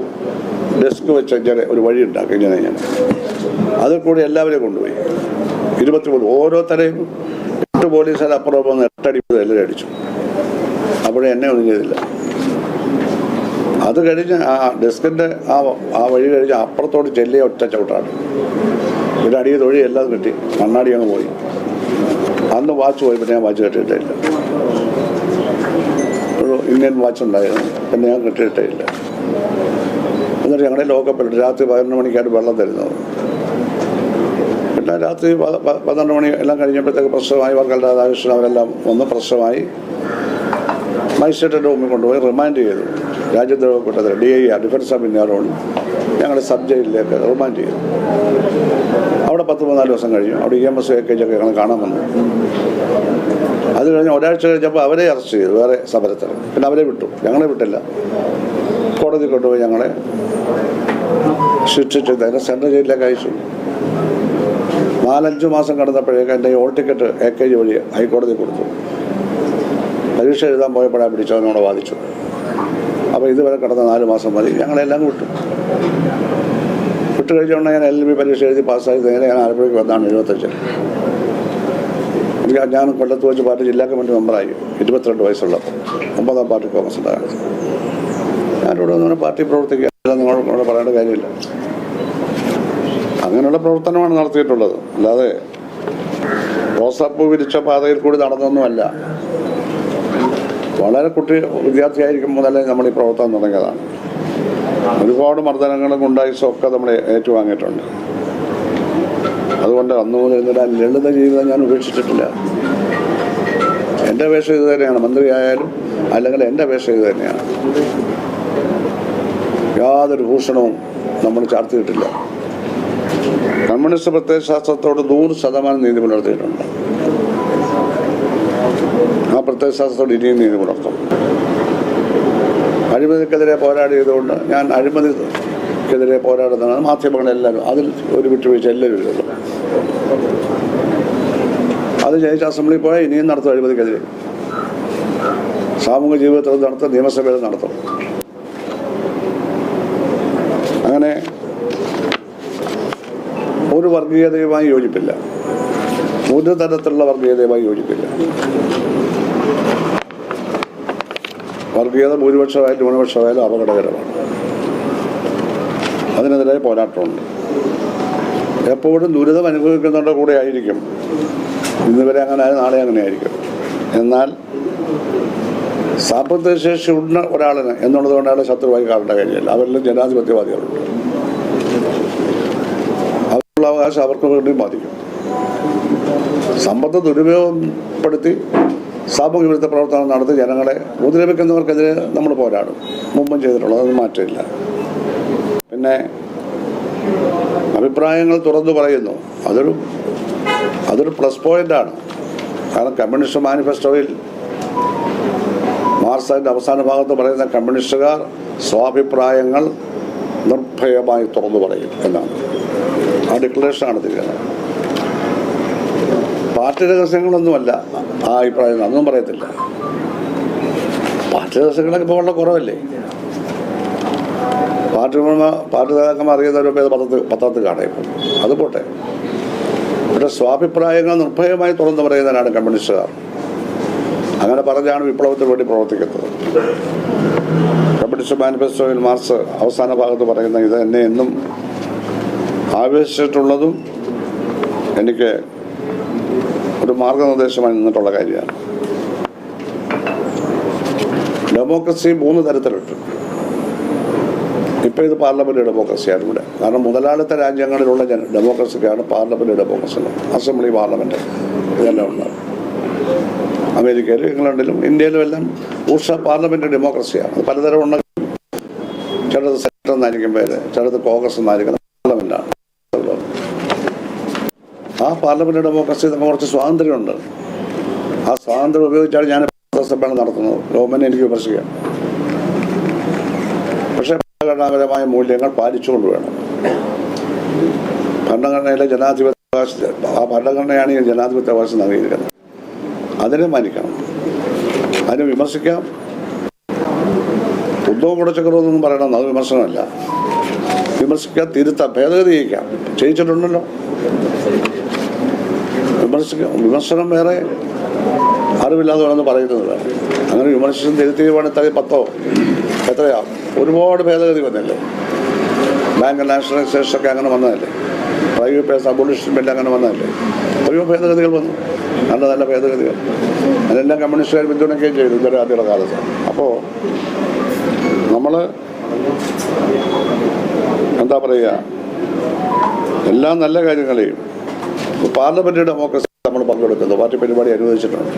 ഡെസ്ക് വെച്ച് ഇങ്ങനെ ഒരു വഴി ഉണ്ടാക്കി. ഇങ്ങനെ അതിൽ കൂടി എല്ലാവരെയും കൊണ്ടുപോയി. 23 ഓരോരുത്തരെയും 8 പോലീസുകാർ അപ്പുറം വന്ന് 8 അടി എല്ലാവരും അടിച്ചു. അപ്പോഴേ എന്നെ ഒന്നും ചെയ്തില്ല. അത് കഴിഞ്ഞ് ആ ഡെസ്കിൻ്റെ ആ വഴി കഴിഞ്ഞ് അപ്പുറത്തോട് ചെല്ലിയ ഒറ്റ ചവിട്ടാണ്. ഒരു അടിയ തൊഴി എല്ലാം കിട്ടി. കണ്ണാടി അങ്ങ് പോയി. അന്ന് വാച്ച് പോയി. പിന്നെ ഞാൻ വാച്ച് കെട്ടിയിട്ടില്ല. ഒരു ഇന്ത്യൻ വാച്ച് ഉണ്ടായിരുന്നു. പിന്നെ ഞാൻ കെട്ടിയിട്ടില്ല. എന്നിട്ട് ഞങ്ങളുടെ ലോക്കപ്പിലിട്ട് രാത്രി 11 മണിക്കാണ് വെള്ളം തരുന്നത്. പിന്നെ രാത്രി 12 മണി എല്ലാം കഴിഞ്ഞപ്പോഴത്തേക്ക് പ്രശ്നമായി. വർക്കൽ രാധാകൃഷ്ണൻ അവരെല്ലാം ഒന്ന് പ്രശ്നമായി. മജിസ്ട്രേറ്റിൻ്റെ റൂമിൽ കൊണ്ടുപോയി റിമാൻഡ് ചെയ്തു. രാജ്യദ്രോഹ കുറ്റത്തിന് DIR ഡിഫൻസ് ഓഫ് ഇന്ത്യയോട് ഞങ്ങളുടെ സബ് ജയിലിലേക്ക് റിമാൻഡ് ചെയ്തു. അവിടെ 13-14 ദിവസം കഴിഞ്ഞു. അവിടെ EMS AKG ഒക്കെ ഞങ്ങൾ കാണാൻ വന്നു. അത് കഴിഞ്ഞ് ഒരാഴ്ച കഴിഞ്ഞപ്പോൾ അവരെ അറസ്റ്റ് ചെയ്തു വേറെ സമരത്തിന്. പിന്നെ അവരെ വിട്ടു. ഞങ്ങളെ വിട്ടില്ല. കോടതി കൊണ്ടുപോയി ഞങ്ങളെ ശിക്ഷിച്ചു. അതിനെ സെൻട്രൽ ജയിലിലേക്ക് അയച്ചു. 4-5 മാസം കടന്നപ്പോഴേക്കും എൻ്റെ ഓൾ ടിക്കറ്റ് AKG വഴി ഹൈക്കോടതി കൊടുത്തു. പരീക്ഷ എഴുതാൻ പോയപ്പോഴാണ് പിടിച്ചവനോട് വാദിച്ചു. അപ്പോൾ ഇതുവരെ കടന്ന 4 മാസം മതി. ഞങ്ങളെല്ലാം വിട്ടു കഴിഞ്ഞുകൊണ്ട് ഞാൻ LLB പരീക്ഷ എഴുതി പാസ്സായി നേരെ ഞാൻ ആലപ്പുഴയ്ക്ക് വന്നാണ് 75. ഞാൻ കൊല്ലത്ത് വെച്ച് പാർട്ടി ജില്ലാ കമ്മിറ്റി മെമ്പറായി 22 വയസ്സുള്ളപ്പോൾ. 9ാം പാർട്ടി കോൺഗ്രസ് ഉണ്ടായിരുന്നു. ഞാനിവിടെ ഒന്നും പാർട്ടി പ്രവർത്തിക്കുക നിങ്ങളോട് പറയേണ്ട കാര്യമില്ല. അങ്ങനെയുള്ള പ്രവർത്തനമാണ് നടത്തിയിട്ടുള്ളത്. അല്ലാതെ റോസാപ്പൂ വിരിച്ച പാതയിൽ കൂടി നടന്നൊന്നുമല്ല. വളരെ വിദ്യാർത്ഥിയായിരിക്കും മുതലേ നമ്മൾ ഈ പ്രവർത്തനം തുടങ്ങിയതാണ്. ഒരുപാട് മർദ്ദനങ്ങളും ഗുണ്ടായിസൊക്കെ നമ്മൾ ഏറ്റുവാങ്ങിയിട്ടുണ്ട്. അതുകൊണ്ട് അന്നു മുതൽ ഇന്നലെ ലളിത ജീവിതം ഞാൻ ഉപേക്ഷിച്ചിട്ടില്ല. എൻ്റെ വേഷം ഇത് തന്നെയാണ്. മന്ത്രിയായാലും അല്ലെങ്കിൽ എൻ്റെ വേഷം ഇത് തന്നെയാണ്. യാതൊരു ഭൂഷണവും നമ്മൾ ചാർത്തിയിട്ടില്ല. കമ്മ്യൂണിസ്റ്റ് പ്രത്യയശാസ്ത്രത്തോട് 100% നീതി പുലർത്തിയിട്ടുണ്ട്. ആ പ്രത്യയശാസ്ത്രത്തോട് ഇനിയും നീതി പുലർത്തും. അഴിമതിക്കെതിരെ പോരാടിയതുകൊണ്ട് ഞാൻ അഴിമതിക്കെതിരെ പോരാടുന്നതാണ് മാധ്യമങ്ങളെല്ലാവരും. അതിൽ ഒരു വിട്ടുവീഴ്ച എല്ലാവരും ഉള്ളൂ. അത് ജയിച്ച അസംബ്ലിയിൽ പോയാൽ ഇനിയും നടത്തും. അഴിമതിക്കെതിരെ സാമൂഹിക ജീവിതത്തിൽ നടത്തും, നിയമസഭയിൽ നടത്തും. അങ്ങനെ ഒരു വർഗീയതയുമായി യോജിപ്പില്ല. ഒരു തരത്തിലുള്ള വർഗീയതയുമായി യോജിപ്പില്ല. വർഗീയത ഭൂരിപക്ഷമായാലും ന്യൂനപക്ഷമായാലും അപകടകരമാണ്. അതിനെതിരെ പോരാട്ടമുണ്ട്. എപ്പോഴും ദുരിതം അനുഭവിക്കുന്നവരുടെ കൂടെ ആയിരിക്കും. ഇന്നുവരെ അങ്ങനെ ആയാലും നാളെ അങ്ങനെ ആയിരിക്കും. എന്നാൽ സാമ്പത്തിക ശേഷി ഉള്ള ഒരാളിന് എന്നുള്ളത് കൊണ്ട് അയാളെ ശത്രുവായി കാണേണ്ട കാര്യമില്ല. അവരെല്ലാം ജനാധിപത്യവാദികളുണ്ട്. അവരുള്ള അവകാശം അവർക്ക് വേണ്ടിയും ബാധിക്കും. സമ്പത്ത് ദുരുപയോഗപ്പെടുത്തി സാമൂഹ്യ വിരുദ്ധ പ്രവർത്തനം നടത്തി ജനങ്ങളെ ഉപദ്രവിക്കുന്നവർക്കെതിരെ നമ്മൾ പോരാടും. മുമ്പും ചെയ്തിട്ടുള്ളത്. അത് മാറ്റമില്ല. പിന്നെ അഭിപ്രായങ്ങൾ തുറന്നു പറയുന്നു. അതൊരു പ്ലസ് പോയിൻ്റാണ്. കാരണം കമ്മ്യൂണിസ്റ്റ് മാനിഫെസ്റ്റോയിൽ മാർക്സിൻ്റെ അവസാന ഭാഗത്ത് പറയുന്ന കമ്മ്യൂണിസ്റ്റുകാർ സ്വാഭിപ്രായങ്ങൾ നിർഭയമായി തുറന്നു പറയും എന്നാണ്. ആ ഡിക്ലറേഷനാണ് തിരികെ. പാർട്ടി രഹസ്യങ്ങളൊന്നുമല്ല ആ അഭിപ്രായം. അതൊന്നും പറയത്തില്ല. പാർട്ടി രഹസ്യങ്ങളൊക്കെ ഇപ്പോൾ വളരെ കുറവല്ലേ. പാർട്ടി നേതാക്കന്മാർ അറിയുന്നവരൊക്കെ പത്രത്തിൽ കാണും. അത് പോട്ടെ. ഇവിടെ സ്വാഭിപ്രായങ്ങൾ നിർഭയമായി തുറന്നു പറയുന്നതിനാണ് കമ്മ്യൂണിസ്റ്റുകാർ. അങ്ങനെ പറഞ്ഞാണ് വിപ്ലവത്തിന് വേണ്ടി പ്രവർത്തിക്കുന്നത്. കമ്മ്യൂണിസ്റ്റ് മാനിഫെസ്റ്റോയിൽ മാർക്സ് അവസാന ഭാഗത്ത് പറയുന്ന ഇത് എന്നെ എന്നും ആവേശിച്ചിട്ടുള്ളതും എനിക്ക് ഒരു മാർഗനിർദ്ദേശമായി നിന്നിട്ടുള്ള കാര്യമാണ്. ഡെമോക്രസി 3 തരത്തിലുണ്ട്. ഇപ്പോൾ ഇത് പാർലമെൻറ്റ് ഡെമോക്രസിയാണ് ഇവിടെ. കാരണം മുതലാളിത്ത രാജ്യങ്ങളിലുള്ള ഡെമോക്രസിക്കാണ് പാർലമെൻറ്റ് ഡെമോക്രസി, അസംബ്ലി, പാർലമെൻറ്റ് ഇതെല്ലാം ഉണ്ട്. അമേരിക്കയിലും ഇംഗ്ലണ്ടിലും ഇന്ത്യയിലും എല്ലാം പാർലമെൻറ്റ് ഡെമോക്രസിയാണ്. അത് പലതരം ഉണ്ടെങ്കിൽ ചിലത് സെനറ്റ് എന്നായിരിക്കും പേര്, ചിലത് കോൺഗ്രസ് എന്നായിരിക്കും. പാർലമെൻറ്റാണ്. ആ പാർലമെൻറ്റ് ഡെമോക്രസി നമുക്ക് കുറച്ച് സ്വാതന്ത്ര്യമുണ്ട്. ആ സ്വാതന്ത്ര്യം ഉപയോഗിച്ചാണ് ഞാൻ സമ്മേളനം നടത്തുന്നത്. ഗവൺമെൻറ് എനിക്ക് വിമർശിക്കാം. പക്ഷേ ഭരണഘടനാപരമായ മൂല്യങ്ങൾ പാലിച്ചുകൊണ്ട് വേണം. ഭരണഘടനയിലെ ആ ഭരണഘടനയാണ് ഈ ജനാധിപത്യാവകാശം നൽകിയിരിക്കുന്നത്. അതിനെ മാനിക്കണം, അതിനെ വിമർശിക്കാം. ഉദ്ധവ് കുടച്ചക്രമൊന്നും പറയണം, അത് വിമർശനമല്ല. വിമർശിക്കാം, തിരുത്താം, ഭേദഗതി ചെയ്യിച്ചിട്ടുണ്ടല്ലോ. വിമർശനം വേറെ, അറിവില്ലാതെ വേണമെന്ന് പറയുന്നത് വേറെ. അങ്ങനെ വിമർശിച്ചും തിരുത്തിയുമാണ് ഇത്രയും 10 എത്രയാ ഒരുപാട് ഭേദഗതി വന്നല്ലേ. ബാങ്ക് നാഷണലൈസേഷനൊക്കെ അങ്ങനെ വന്നതല്ലേ. പ്രൈവറ്റ് പേഴ്സ് അബോളിഷൻ ബില്ല് അങ്ങനെ വന്നതല്ലേ. എത്രയോ ഭേദഗതികൾ വന്നു, നല്ല നല്ല ഭേദഗതികൾ. അതെല്ലാം കമ്മ്യൂണിസ്റ്റുകാർ പിന്തുണയ്ക്കുകയും ചെയ്തു ഇന്ദിരാഗാന്ധിയുടെ കാലത്ത്. അപ്പോൾ നമ്മൾ എന്താ പറയുക, എല്ലാ നല്ല കാര്യങ്ങളെയും പാർലമെൻറ്റ് ഡെമോക്രസി നമ്മൾ പങ്കെടുക്കുന്നു. പാർട്ടി പരിപാടി അനുവദിച്ചിട്ടുണ്ട്.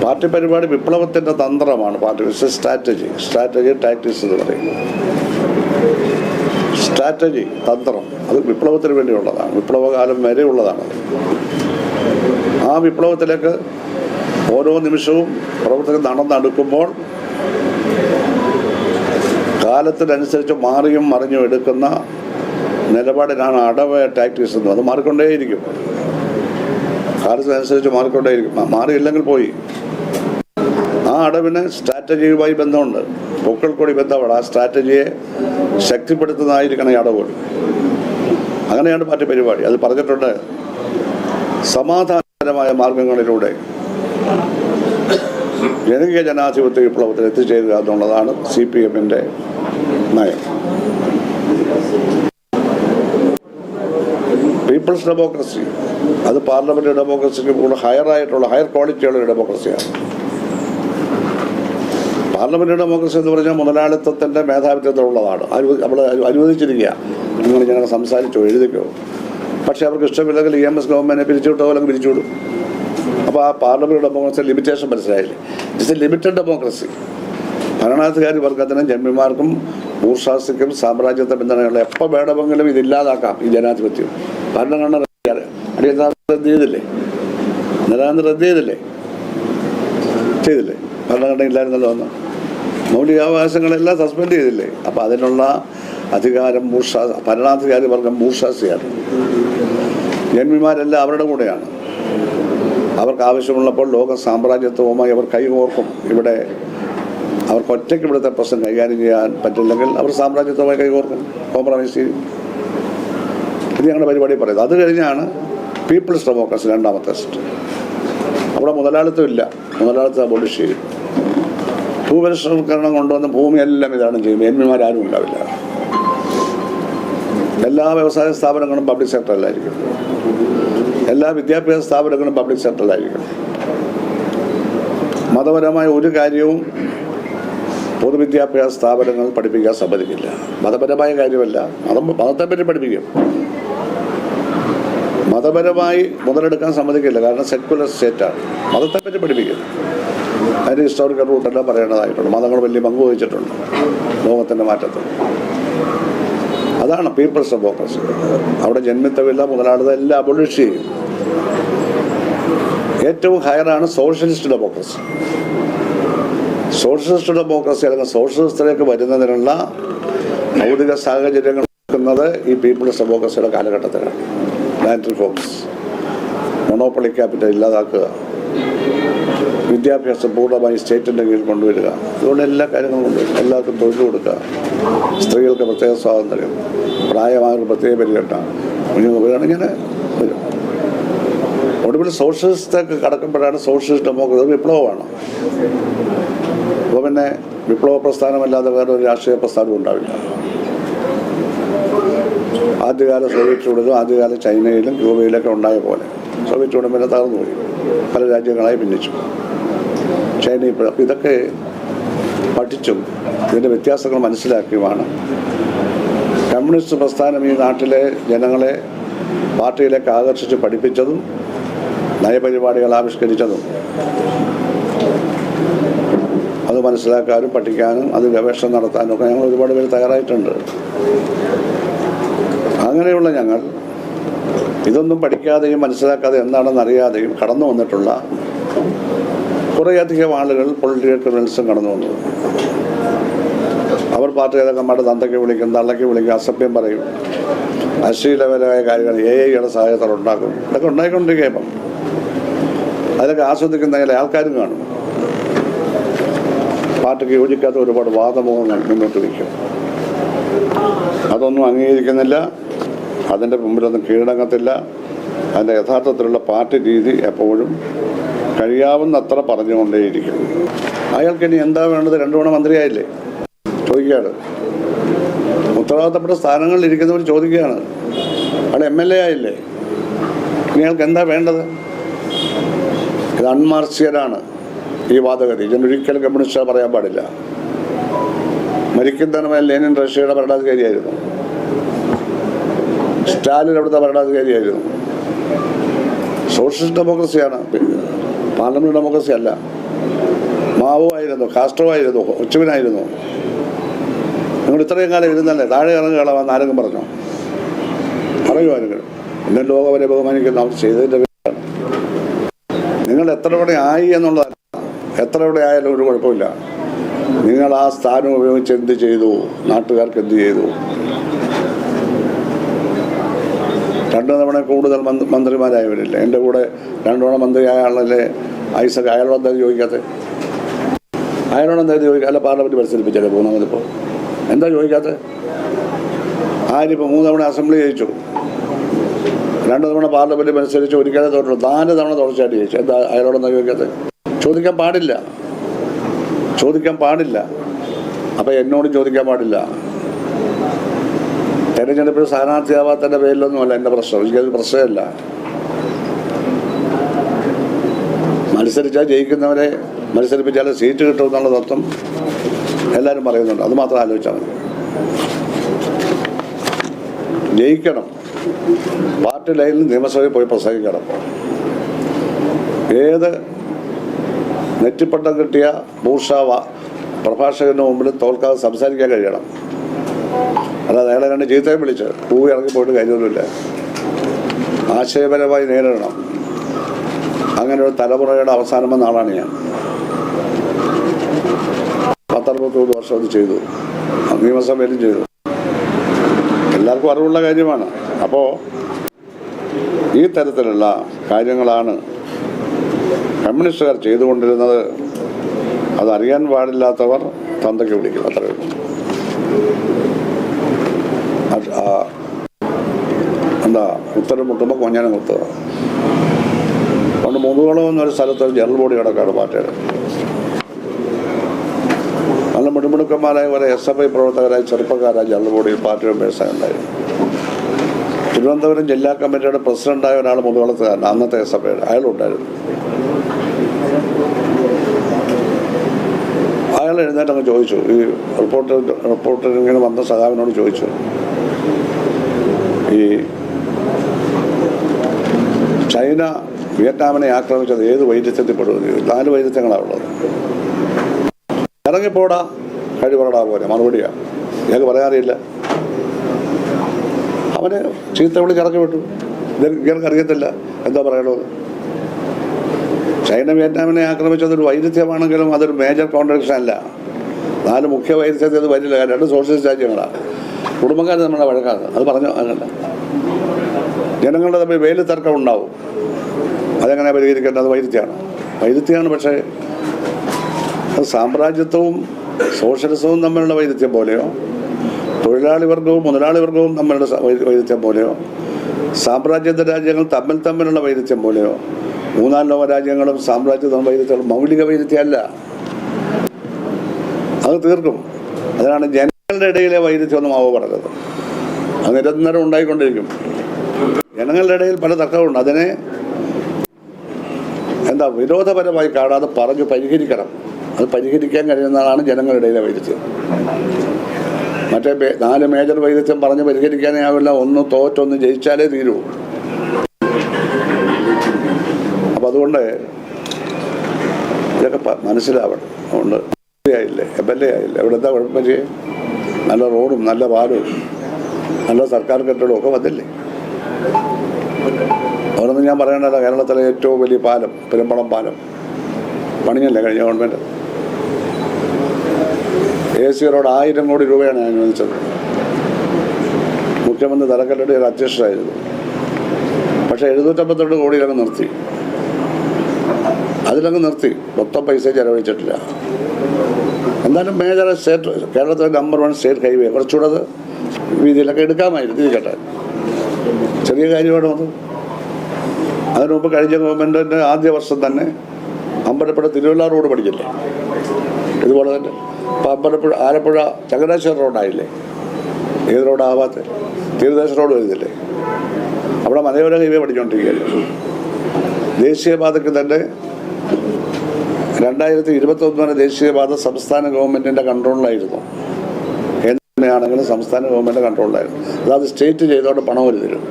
പാർട്ടി പരിപാടി വിപ്ലവത്തിൻ്റെ തന്ത്രമാണ്. പാർട്ടി സ്ട്രാറ്റജി ടാക്ടിക്സ് എന്ന് പറയും. സ്ട്രാറ്റജി, തന്ത്രം, അത് വിപ്ലവത്തിന് വേണ്ടിയുള്ളതാണ്. വിപ്ലവകാലം വരെ ഉള്ളതാണ്. ആ വിപ്ലവത്തിലേക്ക് ഓരോ നിമിഷവും പ്രവർത്തനം നടന്നെടുക്കുമ്പോൾ കാലത്തിനനുസരിച്ച് മാറിയും മറിഞ്ഞും എടുക്കുന്ന നിലപാടിനാണ് അടവ് ടാക്ടിക്സ് എന്ന്. അത് മാറിക്കൊണ്ടേയിരിക്കും, കാലത്തിനനുസരിച്ച് മാറിക്കൊണ്ടേയിരിക്കും. മാറിയില്ലെങ്കിൽ പോയി. ആ അടവിന് സ്ട്രാറ്റജിയുമായി ബന്ധമുണ്ട്, പൊക്കൾ കൂടി ബന്ധമാണ്. ആ സ്ട്രാറ്റജിയെ ശക്തിപ്പെടുത്തുന്നതായിരിക്കണം ഈ അടവുകൾ. അങ്ങനെയാണ് പാർട്ടി പരിപാടി. അത് പറഞ്ഞിട്ടുണ്ട്. സമാധാനപരമായ മാർഗങ്ങളിലൂടെ ജനകീയ ജനാധിപത്യ വിപ്ലവത്തിൽ എത്തിച്ചേരുക എന്നുള്ളതാണ് CPM-ൻ്റെ നയം. പീപ്പിൾസ് ഡെമോക്രസി അത് പാർലമെൻറ്റ് ഡെമോക്രസിക്ക് കൂടുതൽ ഹയർ ക്വാളിറ്റിയുള്ള ഒരു ഡെമോക്രസിയാണ്. പാർലമെൻറ്റ് ഡെമോക്രസി എന്ന് പറഞ്ഞാൽ മുതലാളിത്തത്തിൻ്റെ മേധാവിത്വത്തിലുള്ളതാണ്. നമ്മൾ അനുവദിച്ചിരിക്കുക. നിങ്ങൾ ഞങ്ങൾ സംസാരിച്ചോ, എഴുതിക്കോ. പക്ഷേ അവർക്ക് ഇഷ്ടമില്ലെങ്കിൽ EMS ഗവൺമെൻറ്റിനെ പിരിച്ചുവിട്ടോ അല്ലെങ്കിൽ പിരിച്ചുവിടും. അപ്പോൾ ആ പാർലമെൻറ്റ് ഡെമോക്രസി ലിമിറ്റേഷൻ മനസ്സിലായില്ലേ. It's A limited democracy. ഭരണാധികാരി വർഗത്തിനും ജന്മിമാർക്കും ഭൂർഷാസിക്കും സാമ്രാജ്യത്വ പിന്തുണയുള്ള എപ്പോൾ വേണമെങ്കിലും ഇതില്ലാതാക്കാം. ഈ ജനാധിപത്യം ഭരണഘടന റദ്ദ് ചെയ്തില്ലേ, ചെയ്തില്ലേ? ഭരണഘടന ഇല്ലായിരുന്നല്ലോ അന്ന്. മൗലികാവകാശങ്ങളെല്ലാം സസ്പെൻഡ് ചെയ്തില്ലേ? അപ്പോൾ അതിനുള്ള അധികാരം ഭരണാധികാരി വർഗം ഭൂർഷാസിയാണ്. ജന്മിമാരെല്ലാം അവരുടെ കൂടെയാണ്. അവർക്ക് ആവശ്യമുള്ളപ്പോൾ ലോക സാമ്രാജ്യത്വവുമായി അവർ കൈകോർക്കും. ഇവിടെ അവർക്ക് ഒറ്റയ്ക്ക് ഇവിടുത്തെ പ്രശ്നം കൈകാര്യം ചെയ്യാൻ പറ്റില്ലെങ്കിൽ അവർ സാമ്രാജ്യത്വമായി കൈകോർക്കും, കോംപ്രമൈസ് ചെയ്യും. ഇത് ഞങ്ങളുടെ പരിപാടി പറയുന്നത്. അത് കഴിഞ്ഞാണ് പീപ്പിൾസ് ഡെമോക്രസി, രണ്ടാമത്തെ ടെസ്റ്റ്. അവിടെ മുതലാളിത്തം ഇല്ല, മുതലാളിത്തം അബോളിഷ് ചെയ്യും. ഭൂപരിഷ്കരണം കൊണ്ടുവന്ന് ഭൂമിയെല്ലാം ഇതാണ് ചെയ്യും. എൻമിമാരും ഉണ്ടാവില്ല. എല്ലാ വ്യവസായ സ്ഥാപനങ്ങളും പബ്ലിക് സെക്ടറിലായിരിക്കും. എല്ലാ വിദ്യാഭ്യാസ സ്ഥാപനങ്ങളും പബ്ലിക് സെക്ടറിലായിരിക്കും. മതപരമായ ഒരു കാര്യവും പൊതുവിദ്യാഭ്യാസ സ്ഥാപനങ്ങൾ പഠിപ്പിക്കാൻ സമ്മതിക്കില്ല. മതപരമായ കാര്യമല്ല, മതത്തെപ്പറ്റി പഠിപ്പിക്കും. മതപരമായി മുതലെടുക്കാൻ സമ്മതിക്കില്ല, കാരണം സെക്യുലർ സ്റ്റേറ്റാണ്. മതത്തെപ്പറ്റി പഠിപ്പിക്കും. അതിന് ഹിസ്റ്റോറിക്കൽ റൂട്ടെല്ലാം പറയേണ്ടതായിട്ടുണ്ട്. മതങ്ങൾ വലിയ പങ്ക് വഹിച്ചിട്ടുണ്ട് ലോകത്തിൻ്റെ മാറ്റത്തിൽ. അതാണ് പീപ്പിൾസ് ഡെമോക്രസി. അവിടെ ജന്മിത്വമില്ല, മുതലാളിത്തം എല്ലാം അബോളിഷ് ചെയ്യും. ഏറ്റവും ഹയറാണ് സോഷ്യലിസ്റ്റ് ഡെമോക്രസി. സോഷ്യലിസ്റ്റ് ഡെമോക്രസി അല്ലെങ്കിൽ സോഷ്യലിസ്റ്റിലേക്ക് വരുന്നതിനുള്ള ഭൗതിക സാഹചര്യങ്ങൾ നോക്കുന്നത് ഈ പീപ്പിൾസ് ഡെമോക്രസിയുടെ കാലഘട്ടത്തിലാണ്. ലാൻഡ് റിഫോംസ്, മൊണോപ്പൊളി ക്യാപിറ്റൽ ഇല്ലാതാക്കുക, വിദ്യാഭ്യാസം പൂർണ്ണമായി സ്റ്റേറ്റിൻ്റെ കീഴിൽ കൊണ്ടുവരിക. അതുകൊണ്ട് എല്ലാ കാര്യങ്ങളും കൊണ്ടുവരും. എല്ലാവർക്കും തൊഴിൽ കൊടുക്കുക, സ്ത്രീകൾക്ക് പ്രത്യേക സ്വാതന്ത്ര്യം, പ്രായമായവർക്ക് പ്രത്യേക പരിഗണന, ഇങ്ങനെ വരും. ഒടുവിൽ സോഷ്യലിസ്റ്റൊക്കെ കടക്കുമ്പോഴാണ് സോഷ്യലിസ്റ്റ് ഡെമോക്രസി വിപ്ലവമാണ്. അപ്പോൾ പിന്നെ വിപ്ലവ പ്രസ്ഥാനമല്ലാതെ വേറെ ഒരു രാഷ്ട്രീയ പ്രസ്ഥാനവും ഉണ്ടാവില്ല. ആദ്യകാല സോവിയറ്റ് യൂണിയനും ആദ്യകാല ചൈനയിലും ക്യൂബയിലൊക്കെ ഉണ്ടായ പോലെ സോവിയറ്റ് യൂണിയൻ പിന്നെ തകർന്നുപോയി, പല രാജ്യങ്ങളായി ഭിന്നിച്ചു. ചൈനയിൽ. അപ്പോൾ ഇതൊക്കെ പഠിച്ചും ഇതിൻ്റെ വ്യത്യാസങ്ങൾ മനസ്സിലാക്കിയുമാണ് കമ്മ്യൂണിസ്റ്റ് പ്രസ്ഥാനം ഈ നാട്ടിലെ ജനങ്ങളെ പാർട്ടിയിലേക്ക് ആകർഷിച്ച് പഠിപ്പിച്ചതും നയപരിപാടികൾ ആവിഷ്കരിച്ചതും. അത് മനസ്സിലാക്കാനും പഠിക്കാനും അത് ഗവേഷണം നടത്താനും ഒക്കെ ഞങ്ങൾ ഒരുപാട് പേര് തയ്യാറായിട്ടുണ്ട്. അങ്ങനെയുള്ള ഞങ്ങൾ ഇതൊന്നും പഠിക്കാതെയും മനസ്സിലാക്കാതെ എന്താണെന്ന് അറിയാതെയും കടന്നു വന്നിട്ടുള്ള കുറേയധികം ആളുകൾ പൊളിറ്റിക്കൽ ക്രിമിനൽസും കടന്നു വന്നു. അവർ പാർട്ടി നേതാക്കന്മാരുടെ തന്തയ്ക്ക് വിളിക്കും, തള്ളയ്ക്ക് വിളിക്കും, അസഭ്യം പറയും, അശ്ലീലപരമായ കാര്യങ്ങൾ AI-യുടെ സഹായത്തോടെ ഉണ്ടാക്കും. ഇതൊക്കെ ഉണ്ടായിക്കൊണ്ടിരിക്കുക. ഇപ്പം അതിലൊക്കെ ആസ്വദിക്കുന്ന ചില ആൾക്കാരും കാണും. പാർട്ടിക്ക് യോജിക്കാത്ത ഒരുപാട് വാദമുഖങ്ങൾ മുന്നോട്ട് വയ്ക്കും. അതൊന്നും അംഗീകരിക്കുന്നില്ല, അതിൻ്റെ മുമ്പിലൊന്നും കീഴടങ്ങത്തില്ല. അതിൻ്റെ യഥാർത്ഥത്തിലുള്ള പാർട്ടി രീതി എപ്പോഴും കഴിയാവുന്നത്ര പറഞ്ഞുകൊണ്ടേയിരിക്കും. അയാൾക്കിനി എന്താ വേണ്ടത്? 2 തവണ മന്ത്രിയായില്ലേ? ചോദിക്കുകയാണ്. ഉത്തരവാദിത്തപ്പെട്ട സ്ഥാനങ്ങളിൽ ഇരിക്കുന്നവർ ചോദിക്കുകയാണ്. അവിടെ MLA ആയില്ലേ? ഇനി അയാൾക്ക് എന്താ വേണ്ടത്? ഇത് അൺമാർക്സിയനാണ് ഈ വാദഗതി. ഇതിനൊരിക്കലും കമ്മ്യൂണിസ്റ്റ് പറയാൻ പാടില്ല. മരിക്കുന്നതിന് ലെനിൻ റഷ്യയുടെ ഭരണാധികാരിയായിരുന്നു. സ്റ്റാലിൻ അവിടുത്തെ ഭരണാധികാരിയായിരുന്നു. സോഷ്യലിസ്റ്റ് ഡെമോക്രസിയാണ്, പാർലമെന്റ് ഡെമോക്രസി അല്ല. മാവോ ആയിരുന്നു, കാസ്ട്രോ ആയിരുന്നു, ഒച്ചുവിനായിരുന്നു. നിങ്ങൾ ഇത്രയും കാലം ഇരുന്നല്ലേ, താഴെ ഇറങ്ങുകളാന്ന് ആരെങ്കിലും പറഞ്ഞോ? പറയുമായിരുന്നു. ഇന്നും ലോകം അവരെ ബഹുമാനിക്കുന്ന അവർ ചെയ്തതിൻ്റെ പേരാണ്. നിങ്ങൾ എത്ര ഇവിടെ ആയി എന്നുള്ളതല്ല, എത്ര ഇവിടെ ആയാലും ഒരു കുഴപ്പമില്ല. നിങ്ങൾ ആ സ്ഥാനം ഉപയോഗിച്ച് എന്ത് ചെയ്തു, നാട്ടുകാർക്ക് എന്ത് ചെയ്തു? 2 തവണ കൂടുതൽ മന്ത്രിമാരായവരില്ല. എൻ്റെ കൂടെ 2 തവണ മന്ത്രിയായ ആളല്ലേ ഐസക്. അയാളോട് എന്തായാലും ചോദിക്കാത്തത്? അയാളോട് എന്തായാലും ചോദിക്കുക? അല്ല, പാർലമെൻറ്റ് പരിശീലിപ്പിച്ചല്ലേ പോകുന്നതിപ്പോൾ എന്താ ചോദിക്കാത്തത്? ആരിപ്പോൾ 3 തവണ അസംബ്ലി ജയിച്ചു, 2 തവണ പാർലമെൻറ്റ് മത്സരിച്ച് ഒരിക്കലേ തോറ്റുള്ളൂ, 4 തവണ തുടർച്ചയായിട്ട് ജയിച്ചു. എന്താ അയാളോടെന്താ ചോദിക്കാത്തത്? ചോദിക്കാൻ പാടില്ല, ചോദിക്കാൻ പാടില്ല. അപ്പം എന്നോട് ചോദിക്കാൻ പാടില്ല. തെരഞ്ഞെടുപ്പിൽ സ്ഥാനാർത്ഥിയാവാത്തതിൻ്റെ പേരിലൊന്നുമല്ല എൻ്റെ പ്രശ്നം. എനിക്കത് പ്രശ്നമല്ല. മത്സരിച്ചാൽ ജയിക്കുന്നവരെ മത്സരിപ്പിച്ചാൽ സീറ്റ് കിട്ടുമെന്നുള്ള തത്വം എല്ലാവരും പറയുന്നുണ്ട്. അത് മാത്രം ആലോചിച്ചാൽ മതി. ജയിക്കണം, പാർട്ടി ലൈനിൽ നിയമസഭയിൽ പോയി പ്രസംഗിക്കണം. ഏത് നെറ്റിപ്പട്ടം കിട്ടിയ ബൂർഷാവ പ്രഭാഷകന് മുമ്പിൽ തോൽക്കാതെ സംസാരിക്കാൻ കഴിയണം. അല്ലാതെ അയാളെ 2 ചീത്തയും വിളിച്ച് പൂവി ഇറങ്ങിപ്പോയിട്ട് കാര്യമൊന്നുമില്ല. ആശയപരമായി നേരിടണം. അങ്ങനെ ഒരു തലമുറയുടെ അവസാനം വന്ന ആളാണ് ഞാൻ. 10-63 വർഷം അത് ചെയ്തു, നിയമസഭയിലും ചെയ്തു. എല്ലാവർക്കും അറിവുള്ള കാര്യമാണ്. അപ്പോൾ ഈ തരത്തിലുള്ള കാര്യങ്ങളാണ് കമ്മ്യൂണിസ്റ്റുകാർ ചെയ്തുകൊണ്ടിരുന്നത്. അതറിയാൻ പാടില്ലാത്തവർ തന്തയ്ക്ക് വിളിക്കും, അത്രയേ ഉള്ളൂ. എന്താ ഉത്തരം മുട്ടുമ്പോൾ കൊഞ്ഞാനം കുത്തുക. അതുകൊണ്ട് മുതുകുളം എന്നൊരു സ്ഥലത്ത് ജനറൽ ബോഡി കിടക്കാണ് പാർട്ടിയുടെ. നല്ല മിടുമിടുക്കന്മാരായ പോലെ SFI പ്രവർത്തകരായ ചെറുപ്പക്കാരായ ജനറൽ ബോഡിയിൽ പാർട്ടി മെമ്പേഴ്സായി ഉണ്ടായിരുന്നു. തിരുവനന്തപുരം ജില്ലാ കമ്മിറ്റിയുടെ പ്രസിഡന്റായ ഒരാൾ മുതുകുളത്തുകാരൻ, അന്നത്തെ SFI അയാളുണ്ടായിരുന്നു. അയാൾ എഴുന്നേറ്റങ്ങ് ചോദിച്ചു, ഈ റിപ്പോർട്ടറിങ്ങനെ വന്ന സഖാവിനോട് ചോദിച്ചു, ഈ ചൈന വിയറ്റ്നാമിനെ ആക്രമിച്ചത് ഏത് വൈരുദ്ധ്യത്തിൽപ്പെടുന്നു? 4 വൈരുദ്ധ്യങ്ങളാണ് ഉള്ളത്. ഇറങ്ങിപ്പോടാ, കഴിവറടാ പോലെ മറുപടിയാണ്. ഞങ്ങൾക്ക് പറയാറിയില്ല. അവന് ചീത്ത വിളിച്ച് ഇറക്കി വിട്ടു. ഇയാൾക്ക് അറിയത്തില്ല എന്താ പറയണത്. ചൈന വിയറ്റ്നാമിനെ ആക്രമിച്ചതൊരു വൈരുദ്ധ്യമാണെങ്കിലും അതൊരു മേജർ കോൺട്രഡിക്ഷൻ അല്ല. 4 മുഖ്യ വൈരുദ്ധ്യത്തിൽ അത് വരില്ല. 2 സോഷ്യലിസ്റ്റ് രാജ്യങ്ങളാണ്. കുടുംബക്കാർ നമ്മുടെ വഴക്കാണ്. അത് പറഞ്ഞു അങ്ങനല്ല. ജനങ്ങളുടെ തമ്മിൽ വേലി തർക്കം ഉണ്ടാവും. അതെങ്ങനെ പരിഹരിക്കേണ്ടത്? അത് വൈരുദ്ധ്യമാണ്. പക്ഷേ അത് സാമ്രാജ്യത്വവും സോഷ്യലിസവും തമ്മിലുള്ള വൈരുദ്ധ്യം പോലെയോ, തൊഴിലാളി വർഗവും മുതലാളി വർഗവും തമ്മിലുള്ള വൈരുദ്ധ്യം പോലെയോ, സാമ്രാജ്യത്വ രാജ്യങ്ങൾ തമ്മിലുള്ള വൈരുദ്ധ്യം പോലെയോ, 3-4 ലോക രാജ്യങ്ങളും സാമ്രാജ്യത്വ വൈരുദ്ധ്യങ്ങളും മൗലിക വൈരുദ്ധ്യമല്ല. അത് തീർക്കും. അതിനാണ് ജനങ്ങളുടെ ഇടയിലെ വൈരുദ്ധ്യമൊന്നും ആവോ പറഞ്ഞത്. അത് നിരന്തരം ഉണ്ടായിക്കൊണ്ടിരിക്കും. ജനങ്ങളുടെ ഇടയിൽ പല തർക്കമുണ്ട്. അതിനെ എന്താ വിരോധപരമായി കാണാതെ പറഞ്ഞു പരിഹരിക്കണം. അത് പരിഹരിക്കാൻ കഴിയുന്നതാണ് ജനങ്ങളുടെ ഇടയിലെ വൈരുദ്ധ്യം. മറ്റേ 4 മേജർ വൈരുദ്ധ്യം പറഞ്ഞ് പരിഹരിക്കാനേ ആവില്ല. ഒന്ന് തോറ്റൊന്ന് ജയിച്ചാലേ തീരൂ. അപ്പം അതുകൊണ്ട് ഇതൊക്കെ മനസ്സിലാവണം. അതുകൊണ്ട് ആയില്ലേ, MLA ആയില്ലേ, അവിടെ എന്താ കുഴപ്പം ചെയ്യേ? നല്ല റോഡും നല്ല പാലും നല്ല സർക്കാർ കെട്ടിടവും ഒക്കെ വന്നില്ലേ? അവരൊന്നും ഞാൻ പറയണ്ടല്ലോ. കേരളത്തിലെ ഏറ്റവും വലിയ പാലം പെരുമ്പളം പാലം പണിഞ്ഞല്ലേ കഴിഞ്ഞ ഗവൺമെൻറ്. AC റോഡ് 1000 കോടി രൂപയാണ് അനുവദിച്ചത്. മുഖ്യമന്ത്രി തലക്കല്ലിട്ട് അധ്യക്ഷനായിരുന്നു. പക്ഷേ 752 കോടിയിലങ്ങ് നിർത്തി. അതിലങ്ങ് നിർത്തി. മൊത്തം പൈസ ചെലവഴിച്ചിട്ടില്ല. എന്നാലും മേജർ സ്റ്റേറ്റ്, കേരളത്തിലെ നമ്പർ 1 സ്റ്റേറ്റ് ഹൈവേ കുറച്ചുകൂടെ വീതിയിലൊക്കെ എടുക്കാമായിരുന്നു. ഇരിക്കട്ടെ, ചെറിയ കാര്യമാണ് അത്. അതിനു മുമ്പ് കഴിഞ്ഞ ഗവൺമെൻറ്റിൻ്റെ ആദ്യ വർഷം തന്നെ അമ്പലപ്പുഴ തിരുവല്ല റോഡ് പഠിച്ചില്ലേ? ഇതുപോലെ തന്നെ ഇപ്പം അമ്പലപ്പുഴ ആലപ്പുഴ ചങ്ങനാശ്ശേരി റോഡായില്ലേ? ഏത് റോഡാവാത്ത? തീരദേശ റോഡ് വരുന്നില്ലേ? അവിടെ മലയോര ഹൈവേ പഠിച്ചുകൊണ്ടിരിക്കുകയല്ലേ? ദേശീയപാതയ്ക്ക് തന്നെ 2021 വരെ ദേശീയപാത സംസ്ഥാന ഗവൺമെൻറ്റിൻ്റെ കൺട്രോളിലായിരുന്നു. കേന്ദ്രമാണെങ്കിലും സംസ്ഥാന ഗവൺമെൻറ് കൺട്രോളിലായിരുന്നു. അതായത് സ്റ്റേറ്റ് ചെയ്തോണ്ട് പണം ഒരു തരും.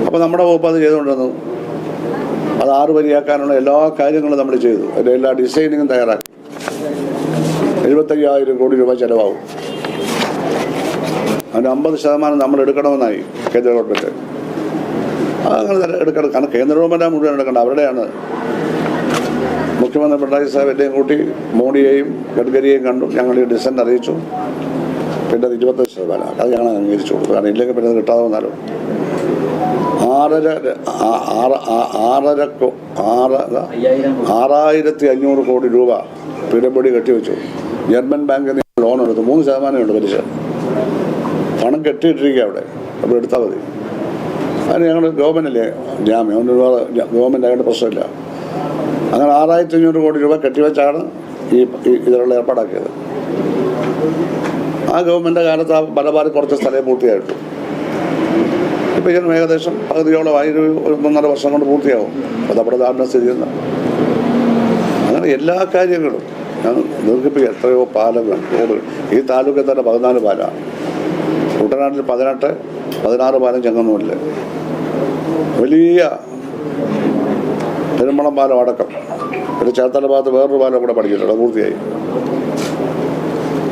അപ്പോൾ നമ്മുടെ വകുപ്പ് അത് ചെയ്തുകൊണ്ടിരുന്നു. അത് 6 വരിയാക്കാനുള്ള എല്ലാ കാര്യങ്ങളും നമ്മൾ ചെയ്തു. അതിൻ്റെ എല്ലാ ഡിസൈനിങ്ങും തയ്യാറാക്കി. 75,000 കോടി രൂപ ചിലവാകും. അതിന് 50% നമ്മൾ എടുക്കണമെന്നായി കേന്ദ്ര ഗവൺമെൻറ്. അതങ്ങനെ എടുക്കണം. കാരണം കേന്ദ്ര ഗവൺമെൻറ്റാണ് മുഴുവൻ എടുക്കണം. അവരുടെയാണ്. മുഖ്യമന്ത്രി പിണറായി സാഹിബ് എന്നെയും കൂട്ടി മോഡിയെയും ഗഡ്കരിയെയും കണ്ടു. ഞങ്ങൾ ഈ ഡിസന്റ് അറിയിച്ചു. പിന്നെ അത് 25%. അത് ഞങ്ങൾ അംഗീകരിച്ചു കൊടുത്തു. കാരണം ഇല്ലെങ്കിൽ പിന്നെ അത് കിട്ടാതെ വന്നാലും 6,500 കോടി രൂപ PWD കെട്ടിവെച്ചു. ജർമ്മൻ ബാങ്കിൽ നിന്ന് ലോൺ എടുത്തു. 3% ഉണ്ട് പലിശ. പണം കെട്ടിയിട്ടിരിക്കുക അവിടെ. അപ്പോൾ എടുത്താൽ മതി. അതിന് ഞങ്ങൾ ഗവൺമെൻറ്റല്ലേ ജാമ്യം. ഗവൺമെൻറ് ആയതുകൊണ്ട് പ്രശ്നമില്ല. അങ്ങനെ 6,500 കോടി രൂപ കെട്ടിവെച്ചാണ് ഇതിനുള്ള ഏർപ്പാടാക്കിയത്. ആ ഗവൺമെൻറ് കാലത്ത് ആ പലപാടി കുറച്ച് സ്ഥലം പൂർത്തിയായിട്ടു. ഇപ്പം ഇതിന് ഏകദേശം പകുതിയോളമായി. ഒരു 1.5 വർഷം കൊണ്ട് പൂർത്തിയാവും. അത് നമ്മുടെ ധാരണ സ്ഥിതി ചെയ്യുന്ന. അങ്ങനെ എല്ലാ കാര്യങ്ങളും ഞാൻ ദീർഘിപ്പിക്കുക. എത്രയോ പാലങ്ങൾ, റോഡ്. ഈ താലൂക്കിൽ തന്നെ 14 പാലമാണ്. കുട്ടനാട്ടിൽ 18, 16 പാലം ചെങ്ങന്നൂരിൽ. വലിയ പെരുമ്പളം പാലം അടക്കം. ഒരു ചേർത്തല ഭാഗത്ത് വേറൊരു പാലം കൂടെ പഠിച്ചിട്ടുണ്ട്. അത് പൂർത്തിയായി.